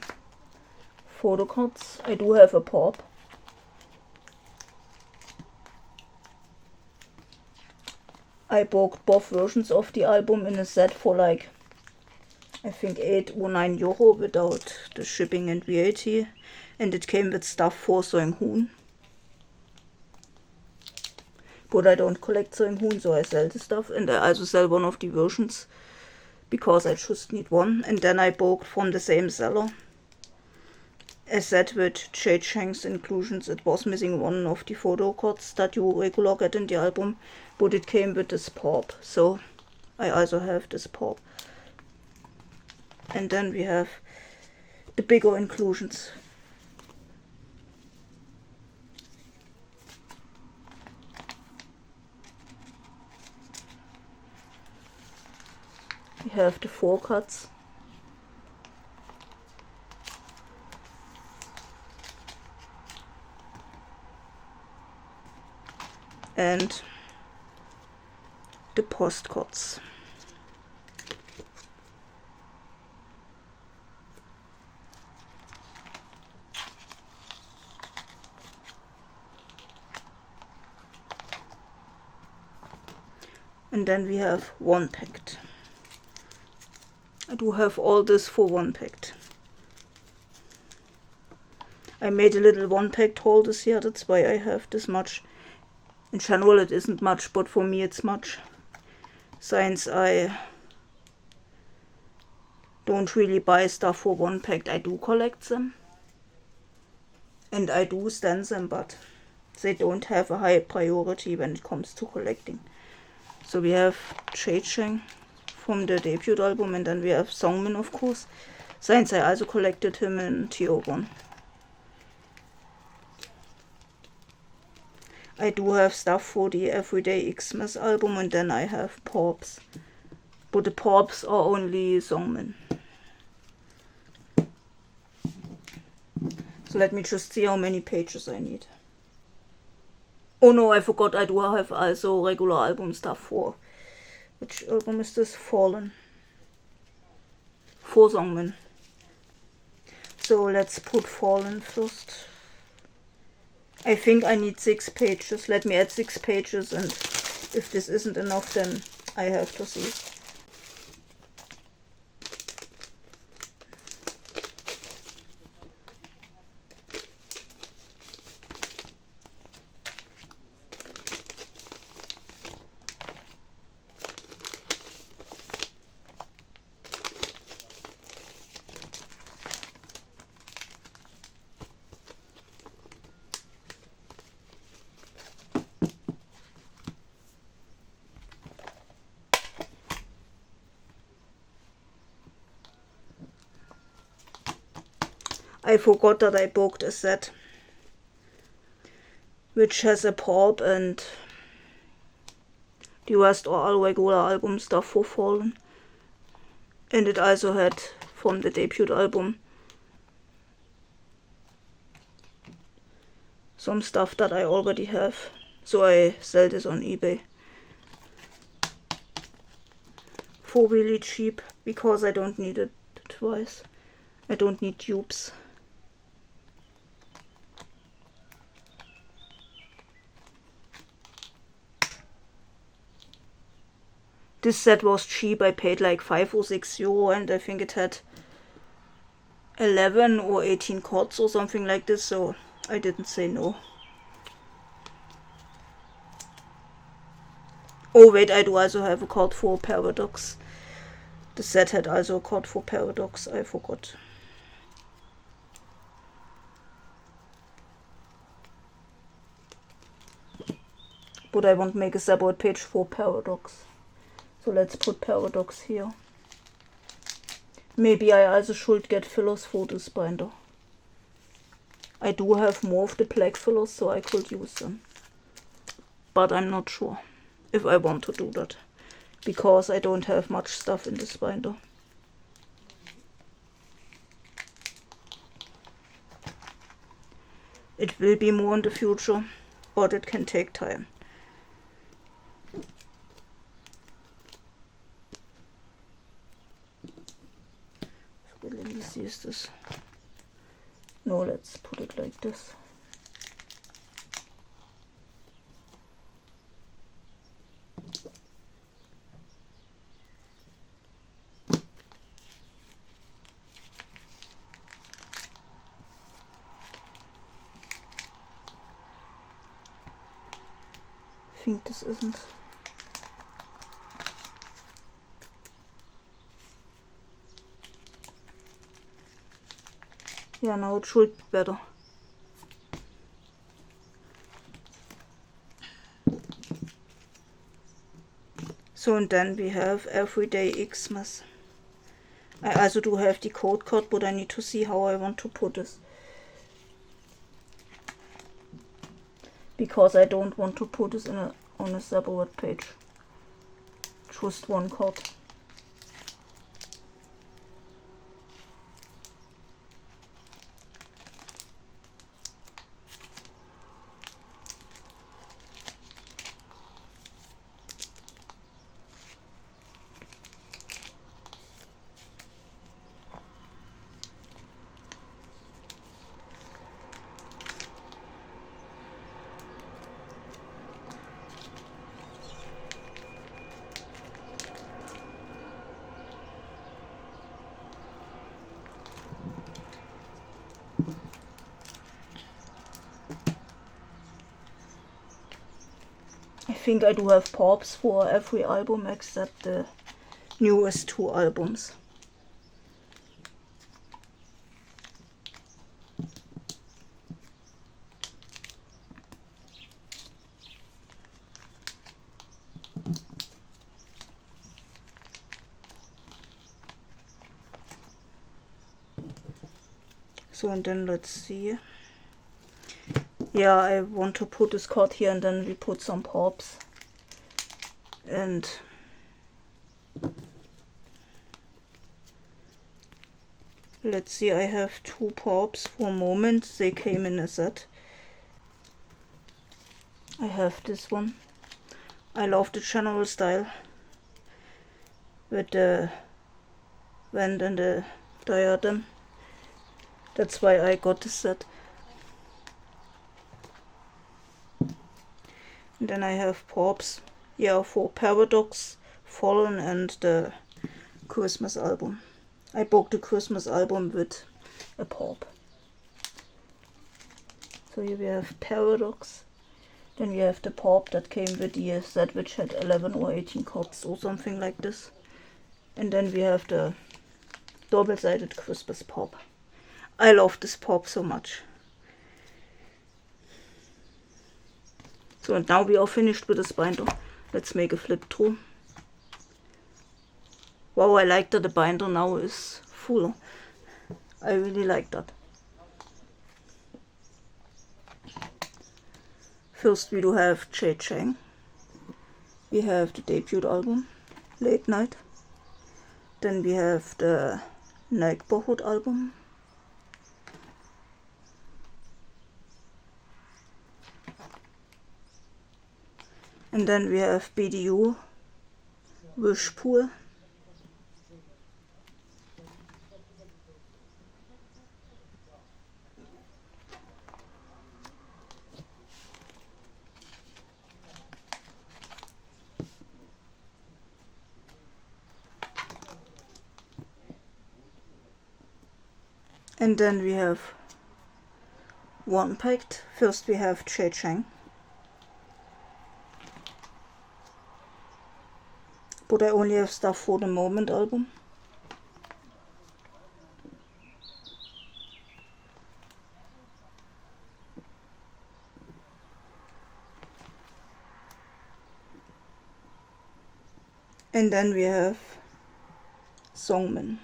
photocards. I do have a pop. I bought both versions of the album in a set for like, I think €8 or €9 without the shipping and VAT. And it came with stuff for Storing Photocards. But I don't collect Storing Photocards, so I sell the stuff. And I also sell one of the versions, because I just need one. And then I bought from the same seller a set with Chang's inclusions. It was missing one of the photo cards that you regular get in the album, but it came with this pop, so I also have this pop. And then we have the bigger inclusions. We have the 4 cuts. And the postcards. And then we have one PACT. I do have all this for one PACT. I made a little one PACT haul this year, that's why I have this much. In general it isn't much, but for me it's much. Since I don't really buy stuff for one PACT, I do collect them. And I do stand them, but they don't have a high priority when it comes to collecting. So we have Chang from the debut album, and then we have Songmin, of course, since I also collected him in TO1. I do have stuff for the Everyday Xmas album, and then I have pops. But the pops are only Songmin. So let me just see how many pages I need. Oh no, I forgot, I do have also regular album stuff for. Which album is this? Fallen. For Songmin. So let's put Fallen first. I think I need 6 pages. Let me add 6 pages, and if this isn't enough, then I have to see. I forgot that I booked a set which has a pulp, and the rest are all regular album stuff for Fallen. And it also had from the debut album some stuff that I already have, so I sell this on eBay for really cheap because I don't need it twice. I don't need dupes. This set was cheap. I paid like 5 or 6 euro, and I think it had 11 or 18 cards or something like this, so I didn't say no. Oh wait, I do also have a card for Paradox. The set had also a card for Paradox, I forgot. But I won't make a separate page for Paradox. So let's put Paradox here. Maybe I also should get fillers for this binder. I do have more of the black fillers, so I could use them. But I'm not sure if I want to do that, because I don't have much stuff in this binder. It will be more in the future, but it can take time. Really easy is this. No, let's put it like this. I think this isn't. Yeah, now it should be better. So, and then we have Everyday Xmas. I also do have the code card, but I need to see how I want to put this. Because I don't want to put this on a separate page. Just one card. I think I do have pops for every album except the newest 2 albums. So, and then let's see. Yeah, I want to put this card here, and then we put some pops. And let's see, I have 2 pops for Moments. They came in a set. I have this one. I love the general style with the vent and the diadem. That's why I got this set. And then I have pops, yeah, for Paradox, Fallen, and the Christmas album. I bought the Christmas album with a pop. So here we have Paradox. Then we have the pop that came with the set, which had 11 or 18 cards or something like this. And then we have the double-sided Christmas pop. I love this pop so much. So, and now we are finished with this binder. Let's make a flip through. Wow, I like that the binder now is full. I really like that. First we do have Chang. We have the debut album, Late Night. Then we have the neighborhood album. And then we have B.D.U, Wish Pool. And then we have one PACT. First we have Chang. But I only have stuff for the moment album. And then we have Songman.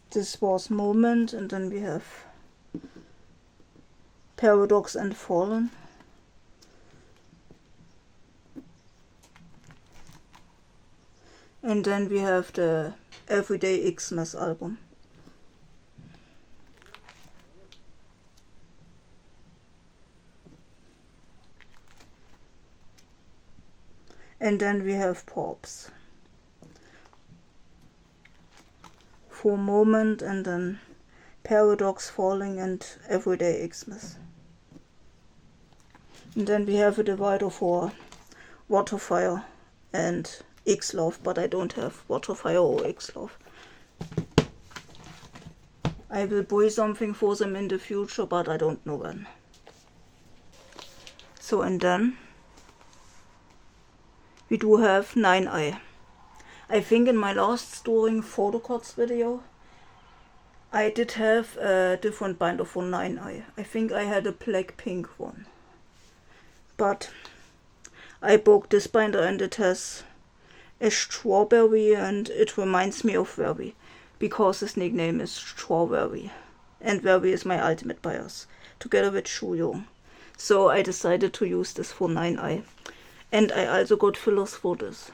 This was Moment, and then we have Paradox and Fallen. And then we have the Everyday Xmas album. And then we have Pops. For Moment, and then Paradox, Falling, and Everyday Xmas. And then we have a divider for Waterfire and X-Love, but I don't have Waterfire or X-Love. I will buy something for them in the future, but I don't know when. So, and then we do have NINE.i. I think in my last Storing Photocards video I did have a different binder for NINE.i. I think I had a black pink one. But I bought this binder and it has a strawberry and it reminds me of Verby because his nickname is Strawberry and Verby is my ultimate bias together with Shu. So I decided to use this for NINE.i, and I also got fillers for this.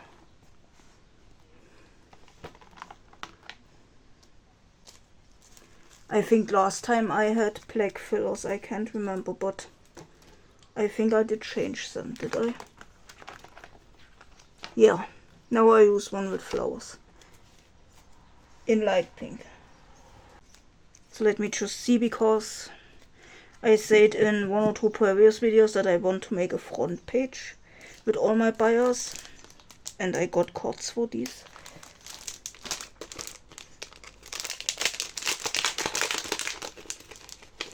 I think last time I had black fillers, I can't remember, but I think I did change them, did I? Yeah, now I use one with flowers in light pink. So let me just see, because I said in one or two previous videos that I want to make a front page with all my buyers, and I got cards for these.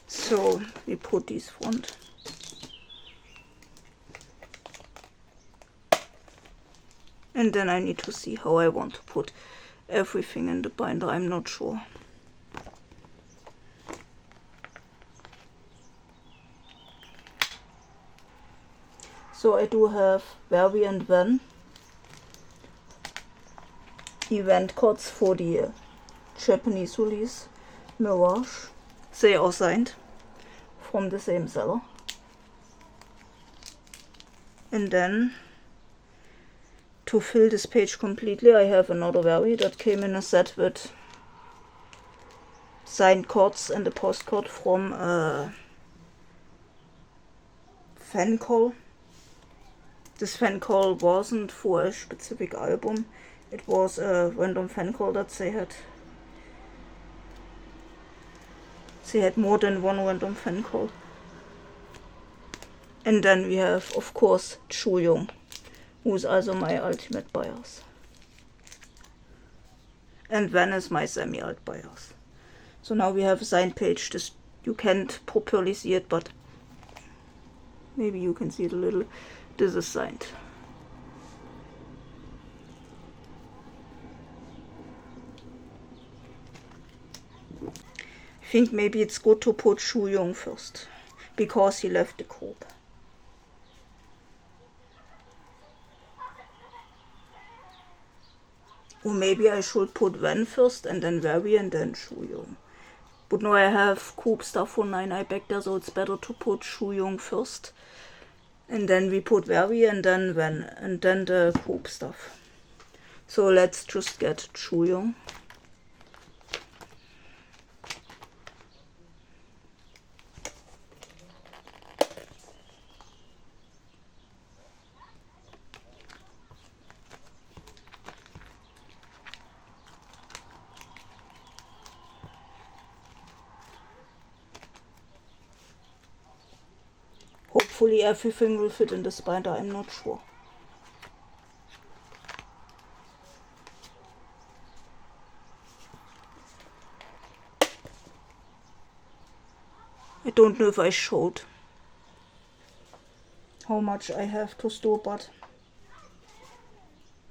So we put these front. And then I need to see how I want to put everything in the binder. I'm not sure. So I do have where we and when event cards for the Japanese release Mirage. They are signed from the same seller. And then to fill this page completely, I have another Very that came in a set with signed cards and a postcard from a fan call. This fan call wasn't for a specific album, it was a random fan call that they had. They had more than one random fan call. And then we have, of course, Chu, who is also my ultimate bias. And Van is my semi-alt bias. So now we have a signed page. This, you can't properly see it, but maybe you can see it a little. This is signed. I think maybe it's good to put Shu first, because he left the group. Or maybe I should put when first and then very and then Shuyong. But now I have Coop stuff for NINE.i back there, so it's better to put Shuyong first. And then we put very and then when and then the Coop stuff. So let's just get Shuyong. Hopefully everything will fit in this binder, I'm not sure. I don't know if I showed how much I have to store, but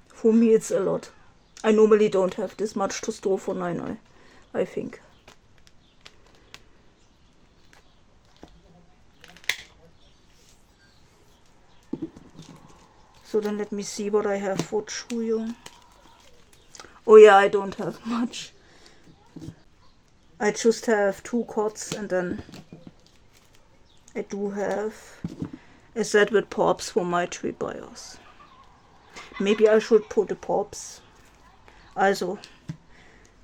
for me it's a lot. I normally don't have this much to store for NINE.i, I think. So then let me see what I have for Shuyong. Oh yeah, I don't have much. I just have 2 cards and then I do have a set with pops for my 3 buyers. Maybe I should put the pops also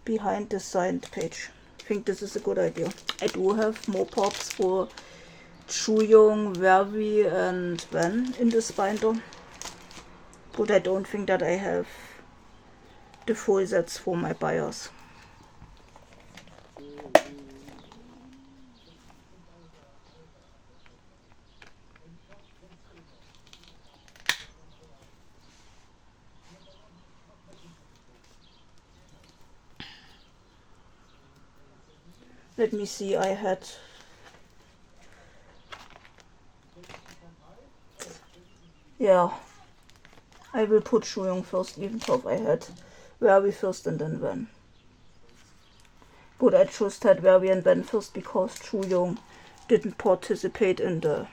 behind the signed page. I think this is a good idea. I do have more pops for Shuyong, very and when in this binder. But I don't think that I have the full sets for my buyers. Let me see, I had I will put Shuyong first, even though I had very first and then when. But I just had very and when first because Shuyong didn't participate in the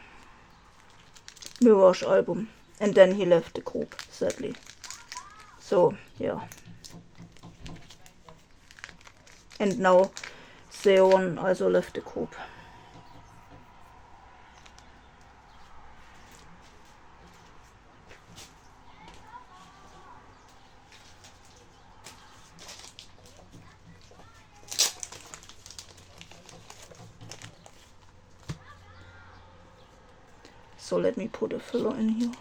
Mirage album. And then he left the group, sadly. So, yeah. And now Seon also left the group. So let me put a filler in here.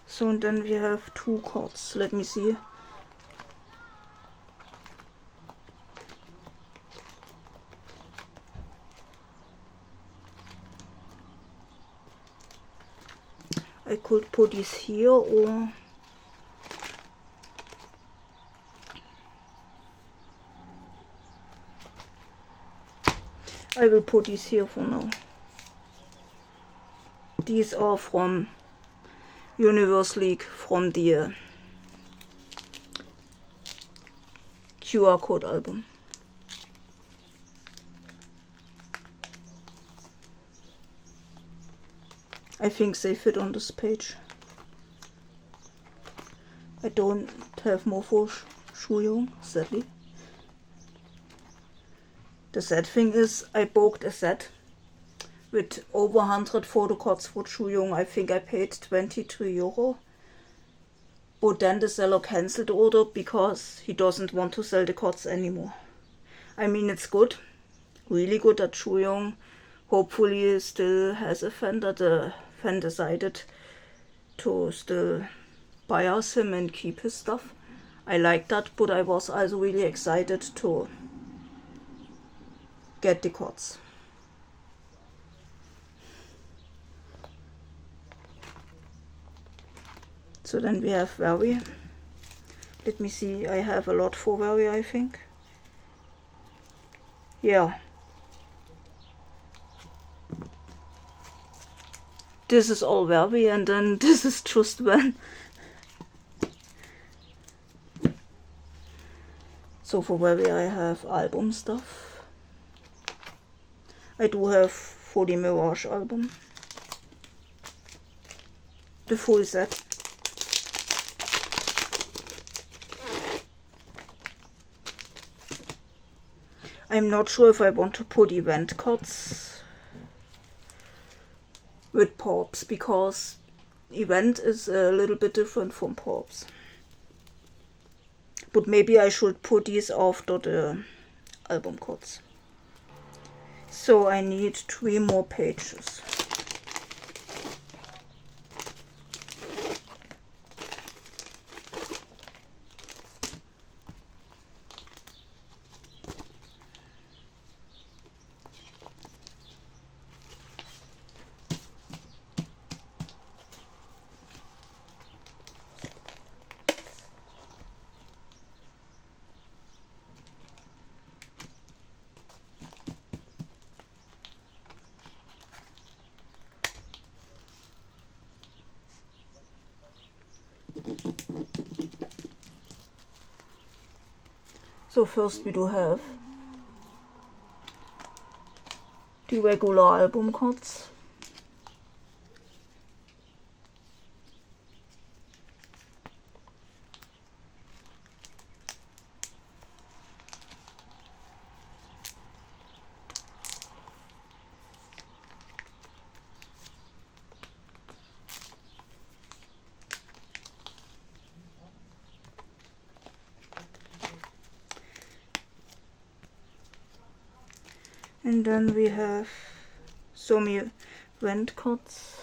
So and then we have 2 cards. Let me see. I could put this here or I will put these here for now. These are from Universe League, from the QR code album. I think they fit on this page. I don't have more for Shuyong, sadly. The sad thing is, I bought a set with over 100 photocards for Shuyong. I think I paid 23 euro. But then the seller cancelled the order because he doesn't want to sell the cards anymore. I mean, it's good, really good that Shuyong hopefully still has a fan, that the fan decided to still buy us him and keep his stuff. I like that, but I was also really excited to get the cards. So then we have very. Let me see, I have a lot for very, I think. Yeah. This is all very and then this is just when. So for very I have album stuff. I do have for the Mirage album. the full set. I'm not sure if I want to put event cards with pops, because event is a little bit different from pops. But maybe I should put these after the album cards. So I need 3 more pages. So first we do have the regular album cards. And then we have some event cards.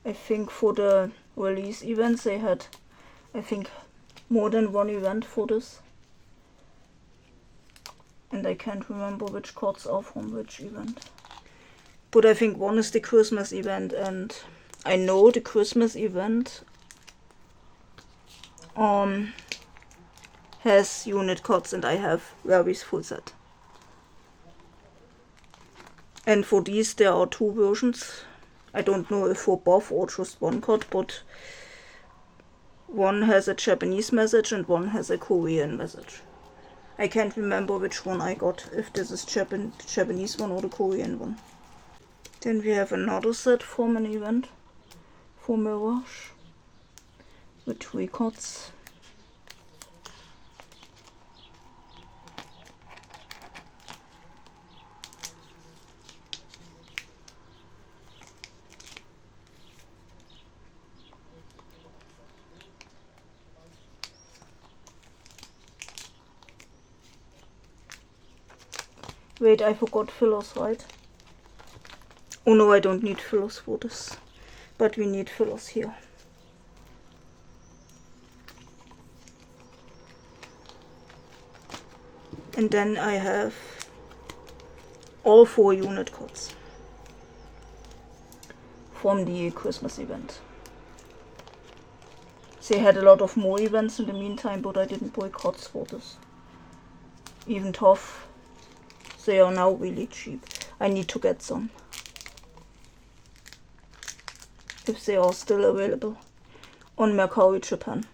I think for the release events they had, I think, more than one event for this. And I can't remember which cards are from which event. But I think one is the Christmas event, and I know the Christmas event has unit cards, and I have various full set. And for these there are 2 versions. I don't know if for both or just one card, but one has a Japanese message and one has a Korean message. I can't remember which one I got, if this is the Japanese one or the Korean one. Then we have another set from an event for Mirage with 3 cards. Wait, I forgot fillers, right? Oh no, I don't need fillers for this. But we need fillers here. And then I have all 4 unit cards from the Christmas event. They had a lot of more events in the meantime, but I didn't buy cards for this. Even tough. They are now really cheap. I need to get some, if they are still available on Mercari Japan.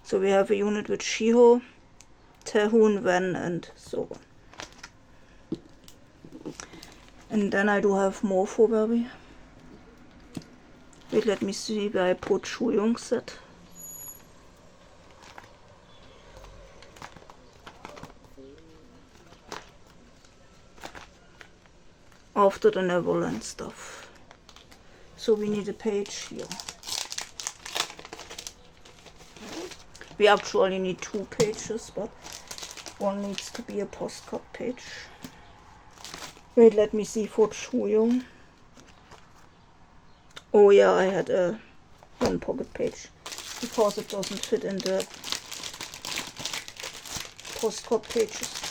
So we have a unit with Mashiho, Tahun, Van, and so on. And then I do have more for Barbie. Wait, let me see where I put Schulung set. After the Neverland stuff. So we need a page here. We actually need 2 pages, but one needs to be a postcard page. Wait, let me see for Schulung. Oh yeah, I had a 1 pocket page because it doesn't fit in the postcard pages.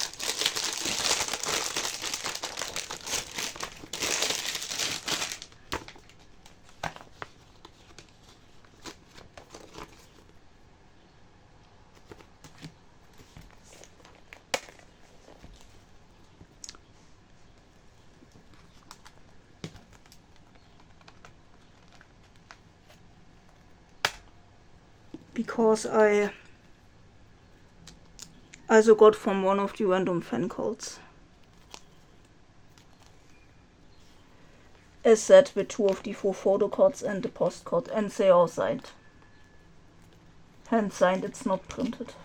Because I Also got from one of the random fan calls. A set with 2 of the 4 photocards and the postcard, and they are signed. Hand signed, it's not printed.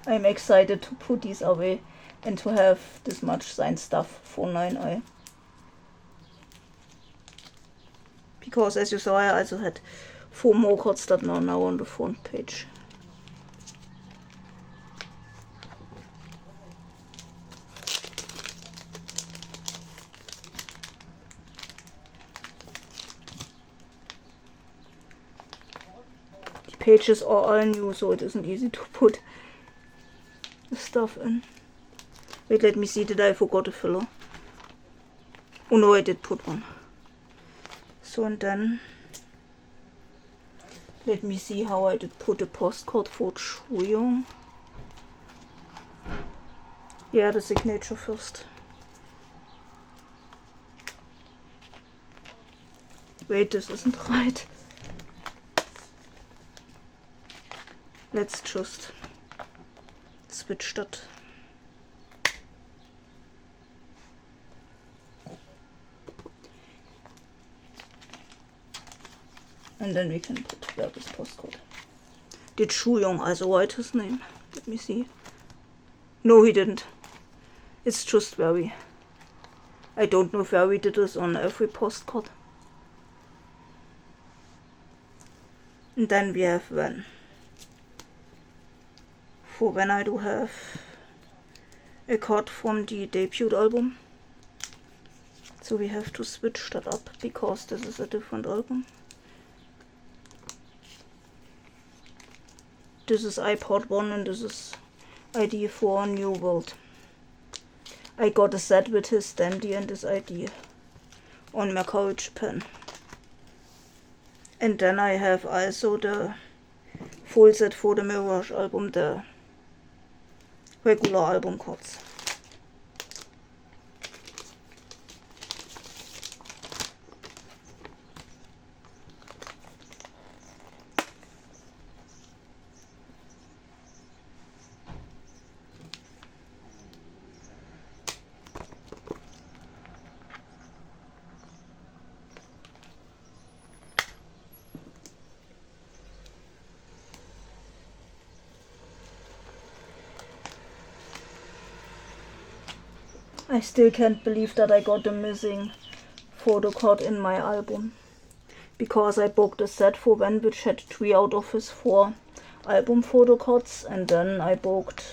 I'm excited to put these away and to have this much signed stuff for NINE.i. Because as you saw, I also had 4 more cards that are now on the front page. The pages are all new, so it isn't easy to put the stuff in. Wait, let me see, did I forgot a filler? Oh no, I did put one. So, and then let me see how I did put a postcard for Juli. Yeah, the signature first. Wait, this isn't right. Let's just switch that. And then we can put this postcard. Did Juli also write his name? Let me see. No, he didn't. It's just very. I don't know if we did this on every postcard. And then we have when. For when I do have a card from the debut album. So we have to switch that up because this is a different album. This is iPod 1 and this is ID for New World. I got a set with his standee and his ID on Macau, Japan. And then I have also the full set for the Mirage album, the regular album cards. I still can't believe that I got a missing photocard in my album. Because I booked a set for when which had 3 out of his 4 album photocards, and then I booked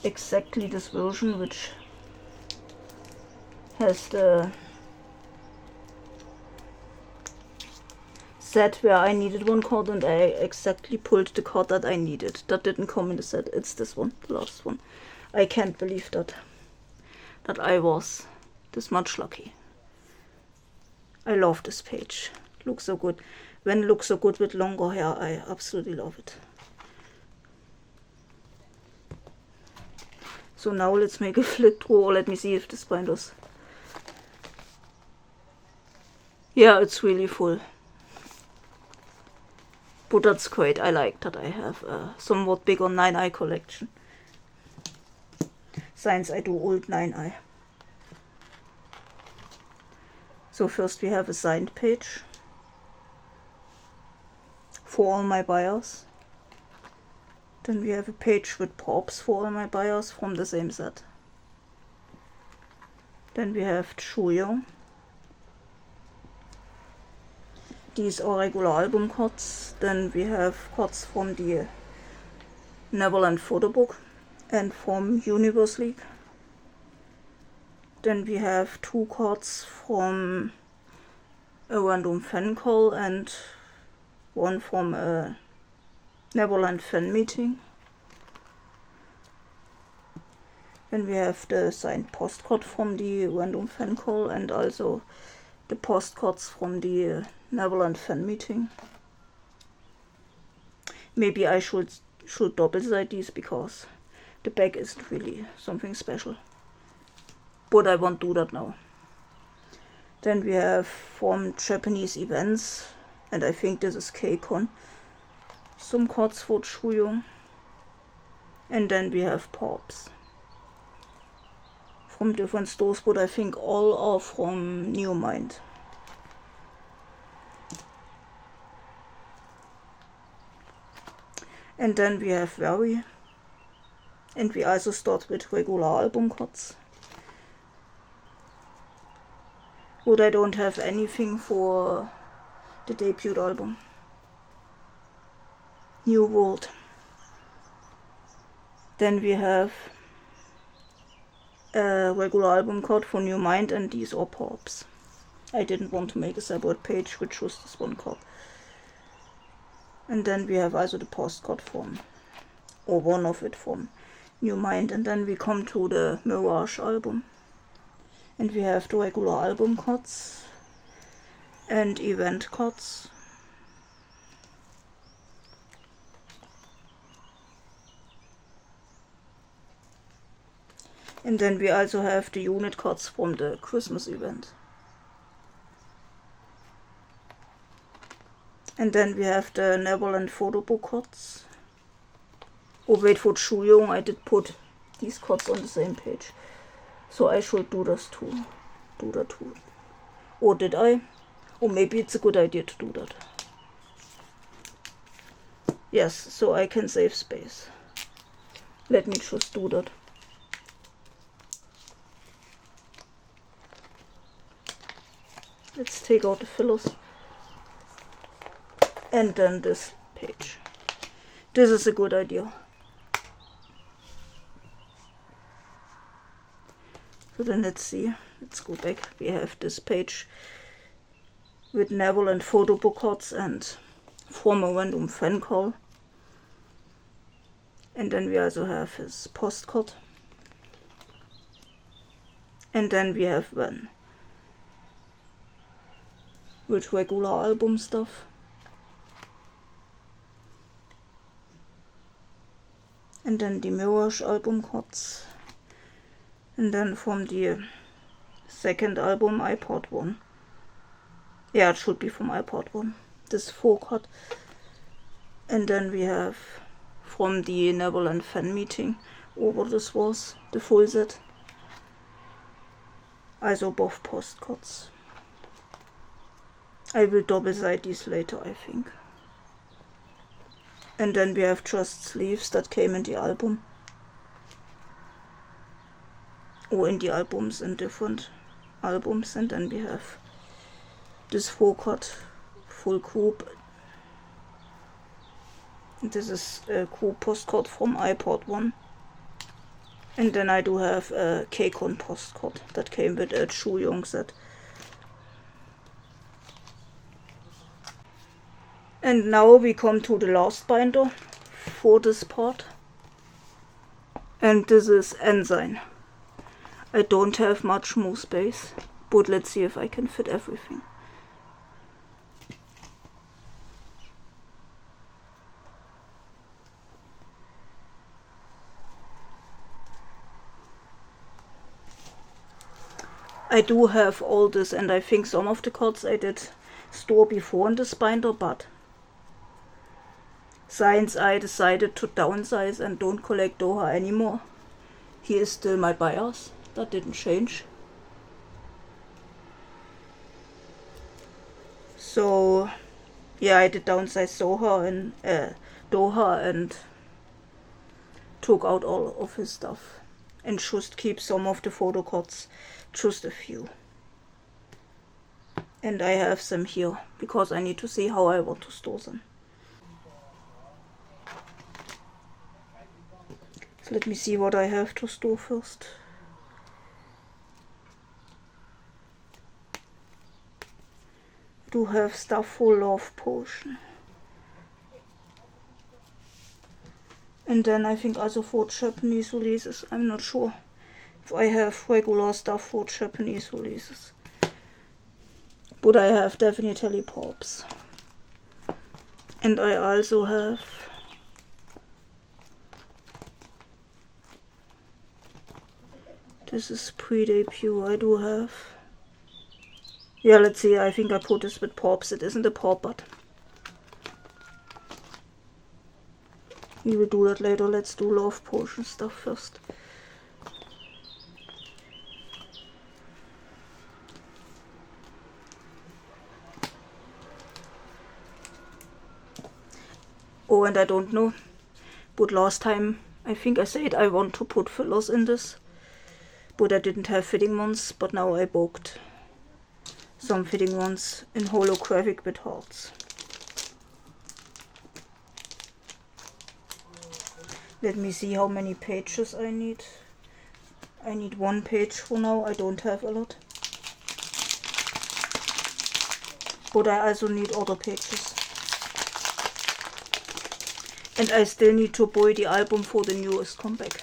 exactly this version which has the set where I needed 1 card and I exactly pulled the card that I needed. That didn't come in the set. It's this one, the last one. I can't believe that I was this much lucky. I love this page. Looks so good. When it looks so good with longer hair, I absolutely love it. So now let's make a flip through. Let me see if this binders. Yeah, it's really full. But that's great. I like that I have a somewhat bigger NINE.i collection. Since I do old NINE.i. So first we have a signed page for all my buyers. Then we have a page with props for all my buyers from the same set. Then we have Juli. These are regular album cards. Then we have cards from the Neverland photo book and from Universe League. Then we have 2 cards from a random fan call and 1 from a Neverland fan meeting. Then we have the signed postcard from the random fan call and also the postcards from the Neverland fan meeting. Maybe I should double side these because the back isn't really something special. But I won't do that now. Then we have from Japanese events, and I think this is K-Con, some cards for Schulung. And then we have pops from different stores, but I think all are from New Mind. And then we have Very. And we also start with regular album cards. But I don't have anything for the debut album. New World. Then we have a regular album card for New Mind, and these are pops. I didn't want to make a separate page with just this one card. And then we have also the postcard from, or one of it from New Mind. And then we come to the Mirage album. And we have the regular album cards and event cards. And then we also have the unit cards from the Christmas event. And then we have the Neverland photo book cards. Oh wait, for Schulung I did put these cards on the same page. So I should do this too. Do that too. Or did I? Or maybe it's a good idea to do that. Yes, so I can save space. Let me just do that. Let's take out the fillers. And then this page. This is a good idea. So then let's see. Let's go back. We have this page with Neverland photo book cards and from a random fan call. And then we also have his postcard. And then we have one with regular album stuff. And then the Mirage album cards. And then from the second album, iPod 1. Yeah, it should be from iPod 1. This 4 card. And then we have from the Neverland fan meeting, over this was the full set. Also both postcards. I will double side these later, I think. And then we have just sleeves that came in the album. Or in the albums, in different albums. And then we have this 4 card full group. This is a group postcard from iPod 1. And then I do have a K-Con postcard that came with a Schulung set. And now we come to the last binder for this part. And this is n.SSign. I don't have much more space, but let's see if I can fit everything. I do have all this, and I think some of the cards I did store before in this binder, but since I decided to downsize and don't collect Doha anymore, he is still my bias. That didn't change. So yeah, I did downsize Doha and took out all of his stuff and just keep some of the photo cards, just a few. And I have them here because I need to see how I want to store them. So let me see what I have to store first. I do have stuff for Love Potion. And then I think also for Japanese releases. I'm not sure if I have regular stuff for Japanese releases. But I have definitely pops. And I also have this is pre-debut. I do have. Yeah, let's see. I think I put this with pops. It isn't a pop, but We will do that later. Let's do love potion stuff first. Oh, and I don't know, but last time I think I said I want to put fillers in this, but I didn't have fitting ones, but now I booked some fitting ones in holographic with hearts. Let me see how many pages I need. I need 1 page for now, I don't have a lot. But I also need other pages. And I still need to buy the album for the newest comeback.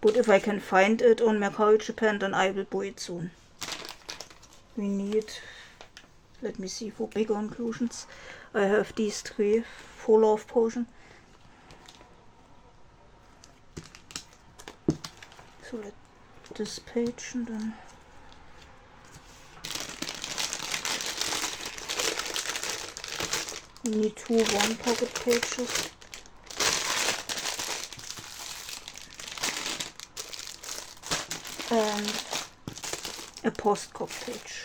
But if I can find it on Mercari Japan, then I will buy it soon. We need, let me see, for bigger inclusions. I have these 3 for love potion. So let this page and then we need 2 1 pocket pages. And a postcard page.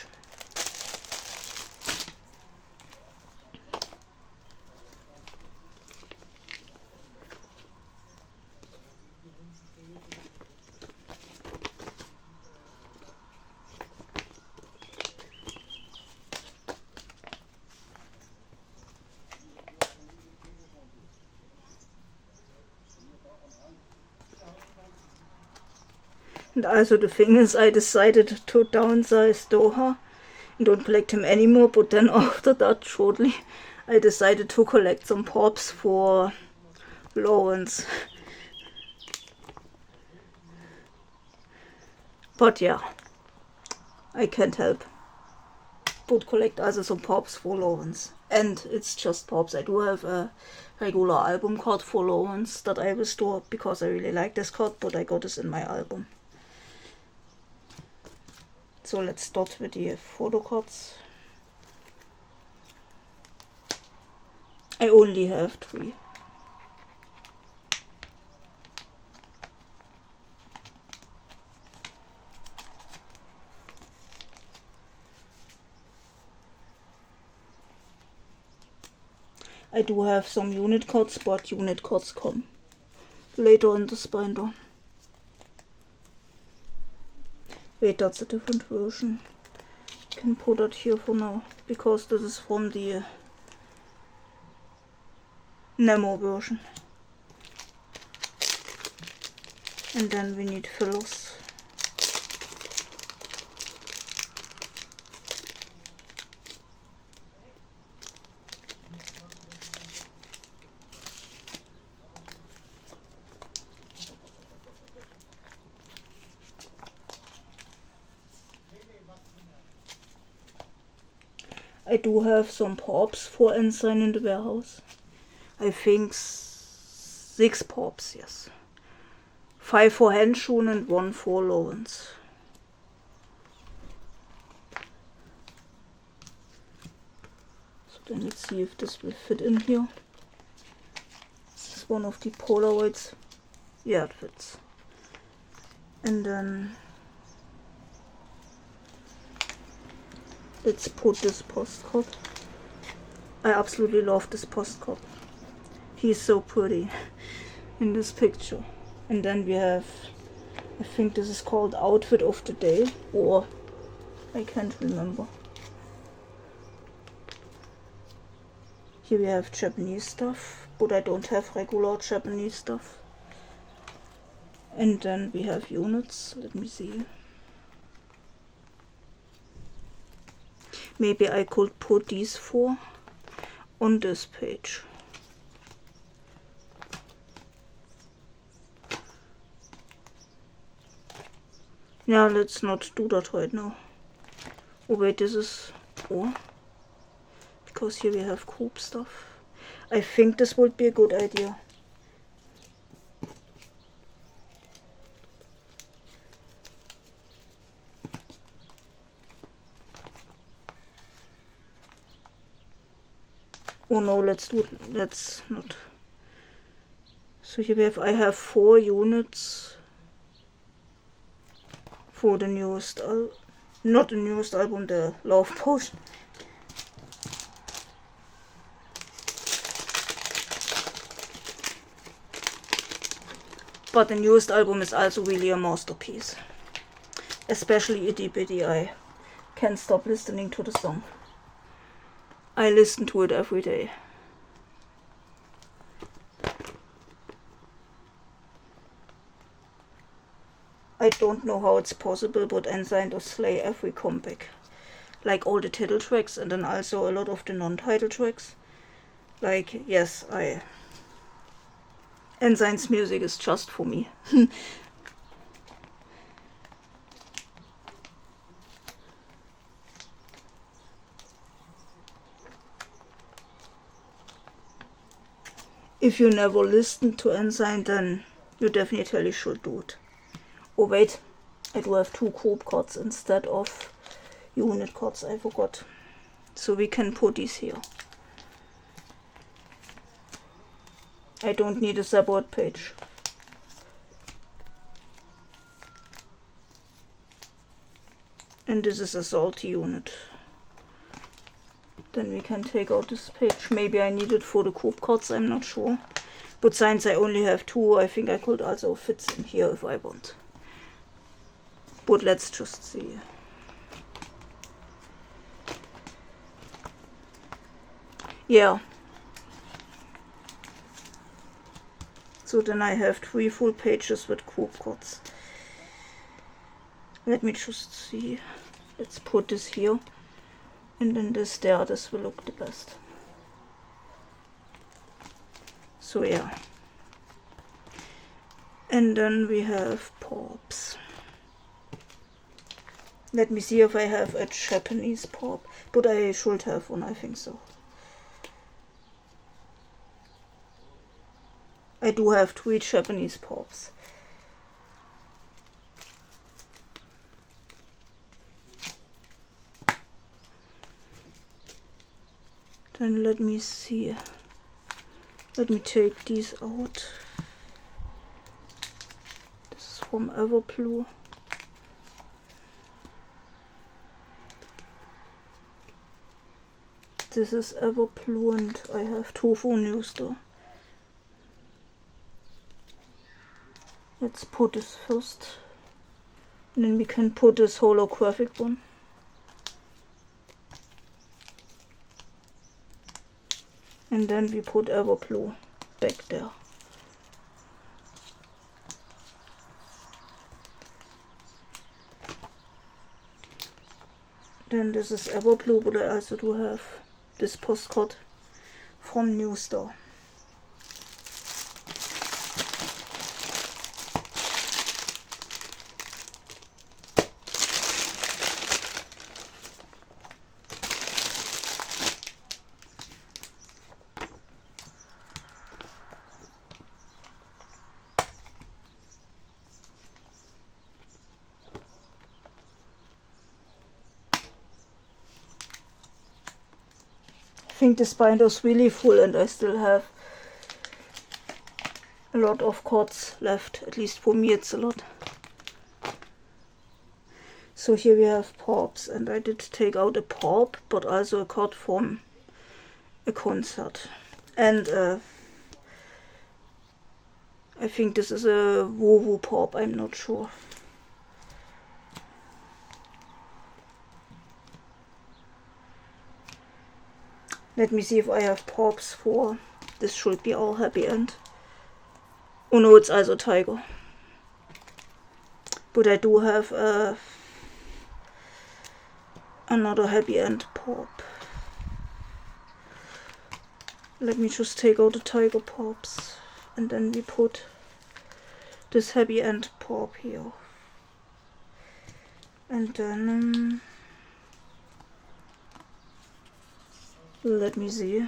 And also the thing is, I decided to downsize Doha and don't collect him anymore, but then after that, shortly, I decided to collect some pops for Lawrence. But yeah, I can't help but collect also some pops for Lawrence. And it's just pops. I do have a regular album card for Lawrence that I will store because I really like this card, but I got this in my album. So let's start with the photocards. I only have 3. I do have some unit cards, but unit cards come later in this binder. Wait, that's a different version. I can put it here for now, because this is from the Nemo version. And then we need fillers. I do have some pops for n.SSign in the warehouse. I think 6 pops, yes. 5 for Hanun and 1 for Lawrence. So then let's see if this will fit in here. This is one of the Polaroids. Yeah, it fits. And then let's put this postcard. I absolutely love this postcard. He's so pretty in this picture. And then we have, I think this is called Outfit of the Day, or I can't remember. Here we have Japanese stuff, but I don't have regular Japanese stuff. And then we have units. Let me see. Maybe I could put these 4 on this page. Yeah, let's not do that right now. Oh wait, this is 4. Because here we have group stuff. I think this would be a good idea. Oh no, let's not. So here we have, I have 4 units for the newest not the newest album, the Love Potion. But the newest album is also really a masterpiece. Especially Itty Bitty. I can't stop listening to the song. I listen to it every day. I don't know how it's possible, but n.SSign does slay every comeback. Like all the title tracks and then also a lot of the non-title tracks. Like, yes, n.SSign's music is just for me. If you never listened to n.SSign, then you definitely should do it. Oh wait, I do have 2 group cards instead of unit cards, I forgot. So we can put these here. I don't need a separate page. And this is a salty unit. Then we can take out this page. Maybe I need it for the group cards, I'm not sure. But since I only have 2, I think I could also fit in here if I want. But let's just see. Yeah. So then I have 3 full pages with group cards. Let me just see. Let's put this here. And then this there, this will look the best. So yeah. And then we have pops. Let me see if I have a Japanese pop. But I should have one, I think so. I do have 3 Japanese pops. Then let me see. Let me take these out. This is from Everblue. This is Everblue and I have 2 for New Store. Let's put this first. And then we can put this holographic one. And then we put Everblue back there. Then this is Everblue, but I also do have this postcard from New Store. I think this binder is really full and I still have a lot of cards left. At least for me it's a lot. So here we have pops and I did take out a pop but also a card from a concert. And I think this is a woo-woo pop, I'm not sure. Let me see if I have pops for, this should be our happy end. Oh no, it's also Tiger. But I do have another happy end pop. Let me just take out the Tiger pops. And then we put this happy end pop here. And then... let me see.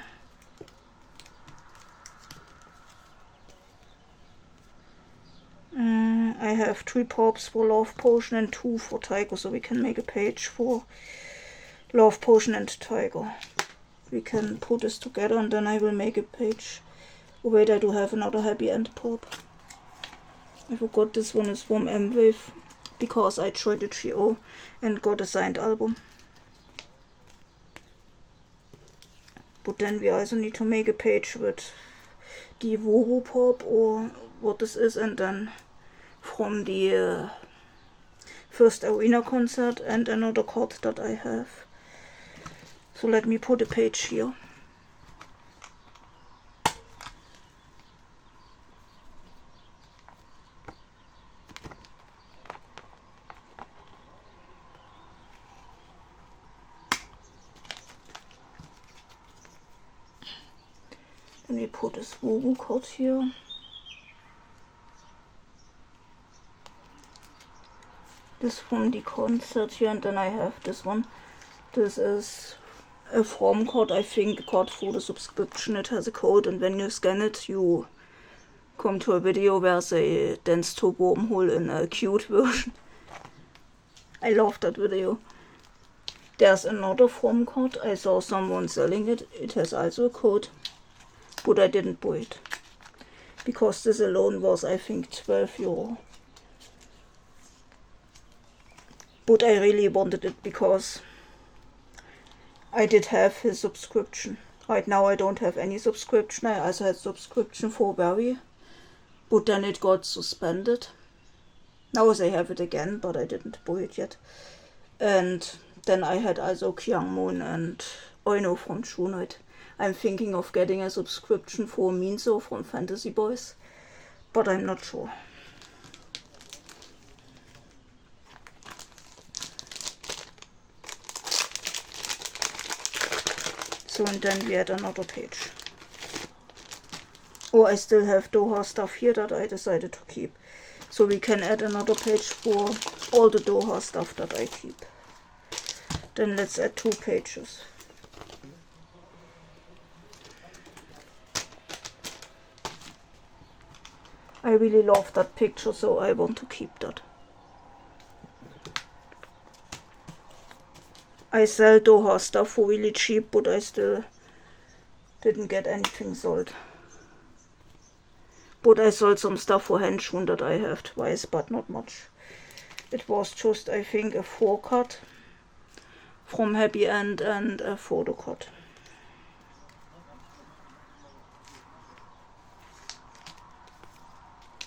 I have 3 pops for Love Potion and 2 for Tiger, so we can make a page for Love Potion and Tiger. We can put this together and then I will make a page Oh wait, I do have another happy end pop. I forgot this one is from M-Wave because I tried the GO and got a signed album. But then we also need to make a page with the Wowo pop or what this is, and then from the first arena concert and another card that I have. So let me put a page here. Let me put this Wowo card here. This from the concert here, and then I have this one. This is a form card, I think, a card for the subscription. It has a code, and when you scan it, you come to a video where they dance to Wormhole in a cute version. I love that video. There's another form card. I saw someone selling it. It has also a code, but I didn't buy it because this alone was, I think, €12. But I really wanted it because I did have his subscription. Right now I don't have any subscription. I also had subscription for Very, but then it got suspended. Now I have it again, but I didn't buy it yet. And then I had also Kyangmoon and Oino from True Night. I'm thinking of getting a subscription for Minso from Fantasy Boys, but I'm not sure. So, and then we had another page. Oh, I still have Doha stuff here that I decided to keep. So we can add another page for all the Doha stuff that I keep. Then let's add 2 pages. I really love that picture, so I want to keep that. I sell Doha stuff for really cheap, but I still didn't get anything sold. But I sold some stuff for Hanshun that I have twice, but not much. It was just, I think, a 4-cut from Happy End and a photocard.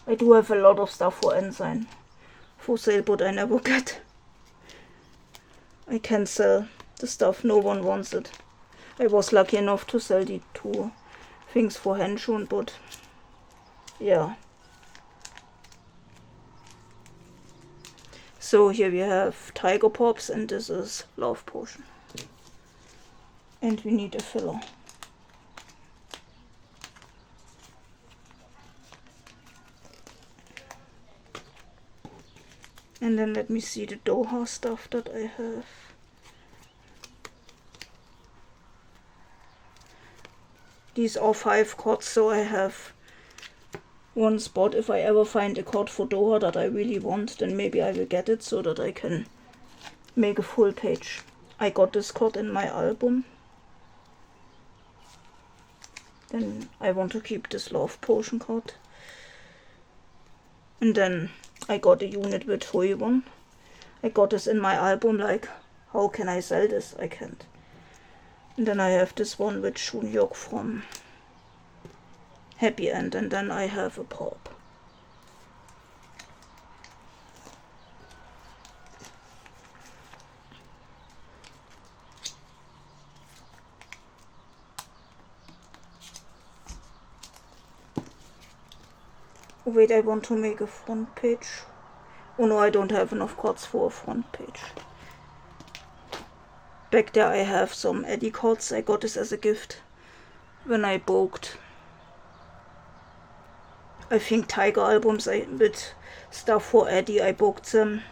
I do have a lot of stuff for n.SSign for sale, but I never get. I can sell the stuff, no one wants it. I was lucky enough to sell the 2 things for Hanshun, but yeah. So here we have Tiger Pops, and this is Love Potion. And we need a filler. And then let me see the Doha stuff that I have. These are 5 cards, so I have one spot. If I ever find a card for Doha that I really want, then maybe I will get it so that I can make a full page. I got this card in my album. Then I want to keep this Love Potion card. And then I got a unit with Huiwon. I got this in my album, like, how can I sell this? I can't. And then I have this one with Shunyok from Happy End, and then I have a pop. Oh wait, I want to make a front page. Oh no, I don't have enough cards for a front page. Back there I have some Eddie cards. I got this as a gift when I booked, I think, Tiger albums with stuff for Eddie. I booked them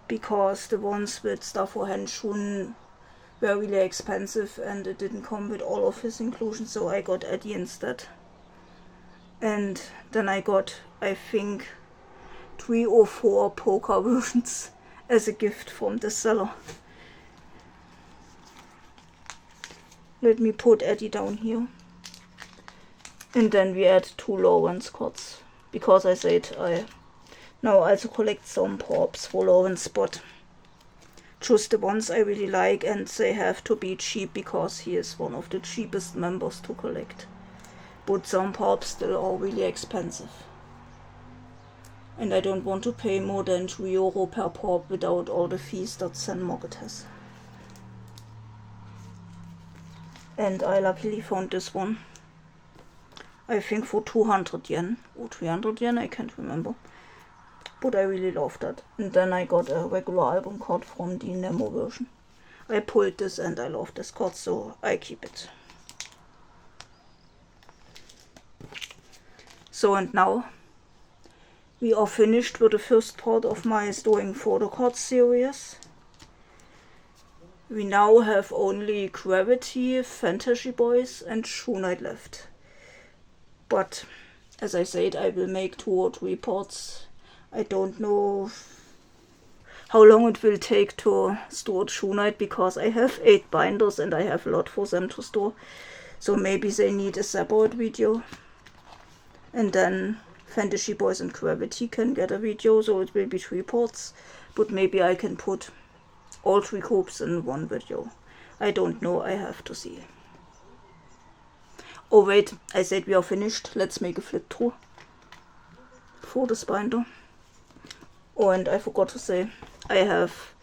because the ones with stuff for Hanshun were really expensive and it didn't come with all of his inclusions, so I got Eddie instead. And then I got, I think, 3 or 4 poker versions as a gift from the seller. Let me put Eddie down here. And then we add 2 Lawrence cards, because I said I now also collect some props for Lawrence, but choose the ones I really like, and they have to be cheap because he is one of the cheapest members to collect. But some props still are really expensive. And I don't want to pay more than €2 per prop without all the fees that Zen Market has. And I luckily found this one. I think for 200 yen or 300 yen, I can't remember. But I really love that. And then I got a regular album card from the Nemo version. I pulled this and I love this card, so I keep it. So, and now we are finished with the first part of my Storing Photocards series. We now have only Gravity, Fantasy Boys and Shoe Knight left. But, as I said, I will make 2 or 3 parts. I don't know how long it will take to store Shoe Knight, because I have 8 binders and I have a lot for them to store. So maybe they need a separate video. And then Fantasy Boys and Gravity can get a video, so it will be 3 parts. But maybe I can put all 3 groups in one video. I don't know, I have to see. Oh wait, I said we are finished. Let's make a flip through for this binder. Oh, and I forgot to say, I have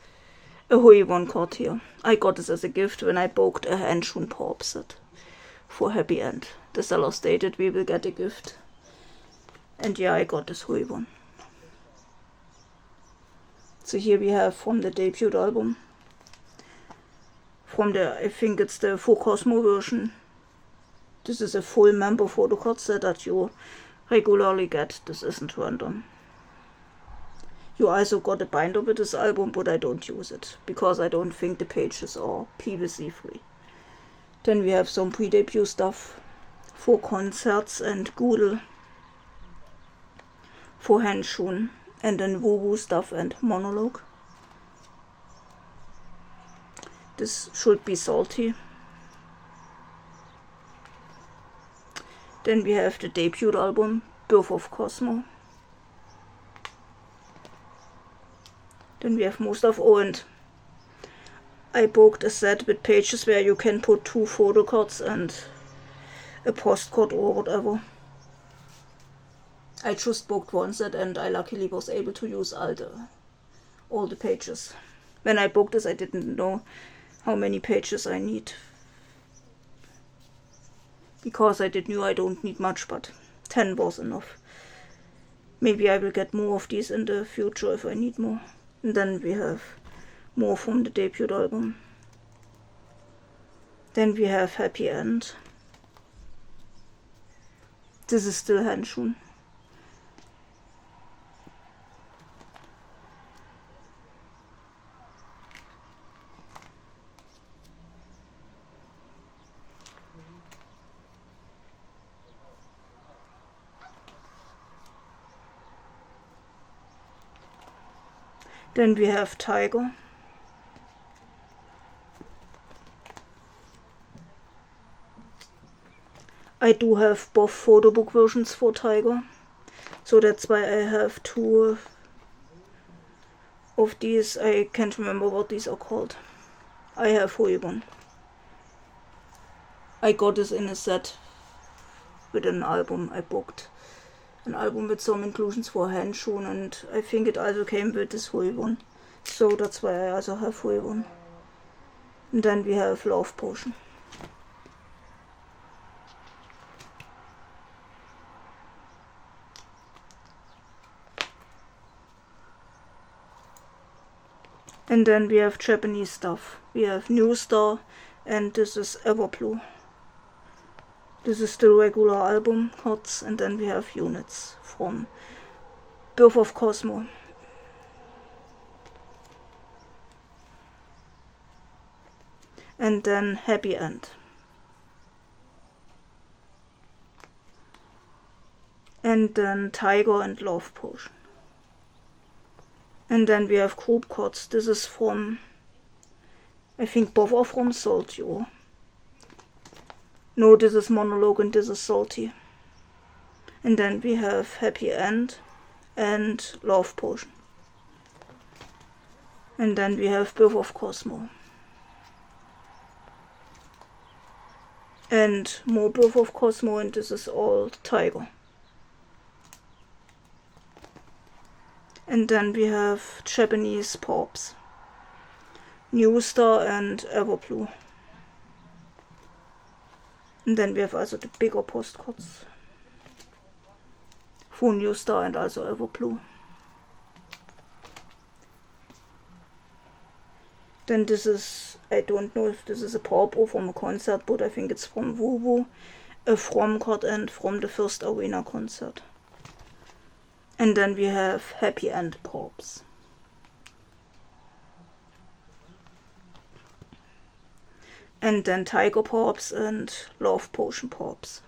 a Willkommen card here. I got this as a gift when I bought a Hanun prop set for Happy End. The seller stated we will get a gift. And yeah, I got this Willkommen. So here we have from the debut album. From the, I think it's the full Cosmo version. This is a full member photocard set that you regularly get. This isn't random. You also got a binder with this album, but I don't use it, because I don't think the pages are PVC free. Then we have some pre-debut stuff for concerts and Goodle, for Hanun, and then woo-woo stuff and monologue. This should be salty. Then we have the debut album, Birth of Cosmo. Then we have more stuff. Oh, and I bought a set with pages where you can put 2 photocards and a postcard or whatever. I just bought one set and I luckily was able to use all the pages. When I bought this, I didn't know how many pages I need, because I knew I don't need much, but 10 was enough. Maybe I will get more of these in the future if I need more. And then we have more from the debut album. Then we have Happy End. This is still Hanun. Then we have Tiger. I do have both photo book versions for Tiger, so that's why I have 2 of these. I can't remember what these are called. I have Willkommen. I got this in a set with an album. I booked an album with some inclusions for Hanun, and I think it also came with this Willkommen. So that's why I also have Willkommen. And then we have Love Potion. And then we have Japanese stuff. We have New Star, and this is Everblue. This is still regular album cards, and then we have units from Birth of Cosmo. And then Happy End. And then Tiger and Love Potion. And then we have group cards. This is from, I think both are from Salty. No, this is Monologue and this is Salty. And then we have happy end and love potion. And then we have birth of Cosmo. And more birth of Cosmo, and this is all tiger. And then we have Japanese pops. New Star and Everblue. And then we have also the bigger postcards. For New Star and also Everblue. Then this is, I don't know if this is a pop or from a concert, but I think it's from Woo, a From card and from the first arena concert. And then we have Happy End pops. And then Tiger pops and Love Potion pops.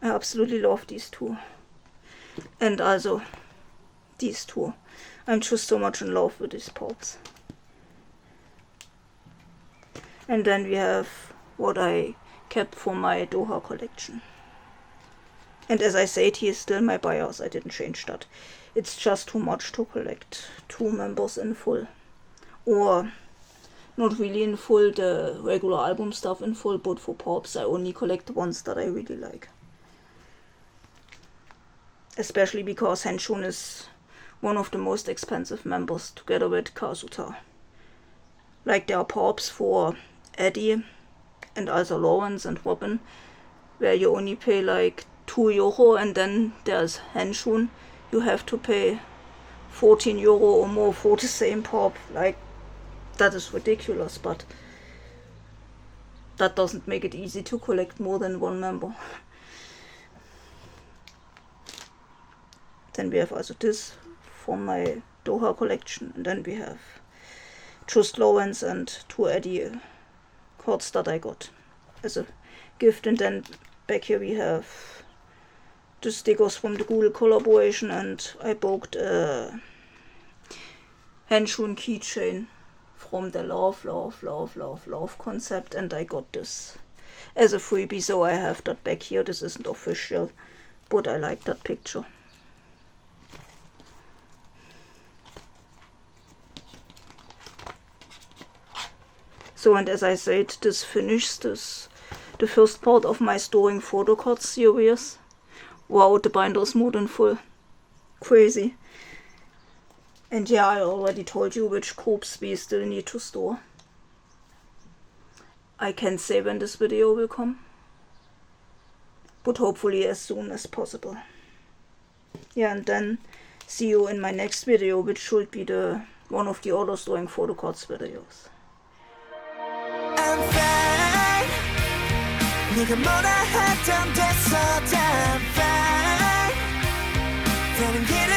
I absolutely love these two. And also these two. I'm just so much in love with these pops. And then we have what I kept for my Doha collection. And as I said, he is still my bias. I didn't change that. It's just too much to collect 2 members in full. Or not really in full, the regular album stuff in full, but for pops I only collect the ones that I really like. Especially because Hanun is one of the most expensive members together with Kazuta. Like there are pops for Eddie and also Lawrence and Robin, where you only pay like €2, and then there's Hanun, you have to pay €14 or more for the same pop. Like, that is ridiculous, but that doesn't make it easy to collect more than one member. Then we have also this from my Doha collection, and then we have just Lawrence and 2 Eddie cards that I got as a gift. And then back here we have the stickers from the Google collaboration, and I bought a Hanun keychain from the love concept, and I got this as a freebie, so I have that back here. This isn't official, but I like that picture. So, and as I said, this finishes the first part of my Storing Photocards series. Wow, the binder is more than full. Crazy. And yeah, I already told you which groups we still need to store. I can't say when this video will come, but hopefully as soon as possible. Yeah, and then see you in my next video, which should be one of the other Storing Photocards videos. I'm fine. 네가 뭐라 하던 됐어. I'm fine. 다른 길을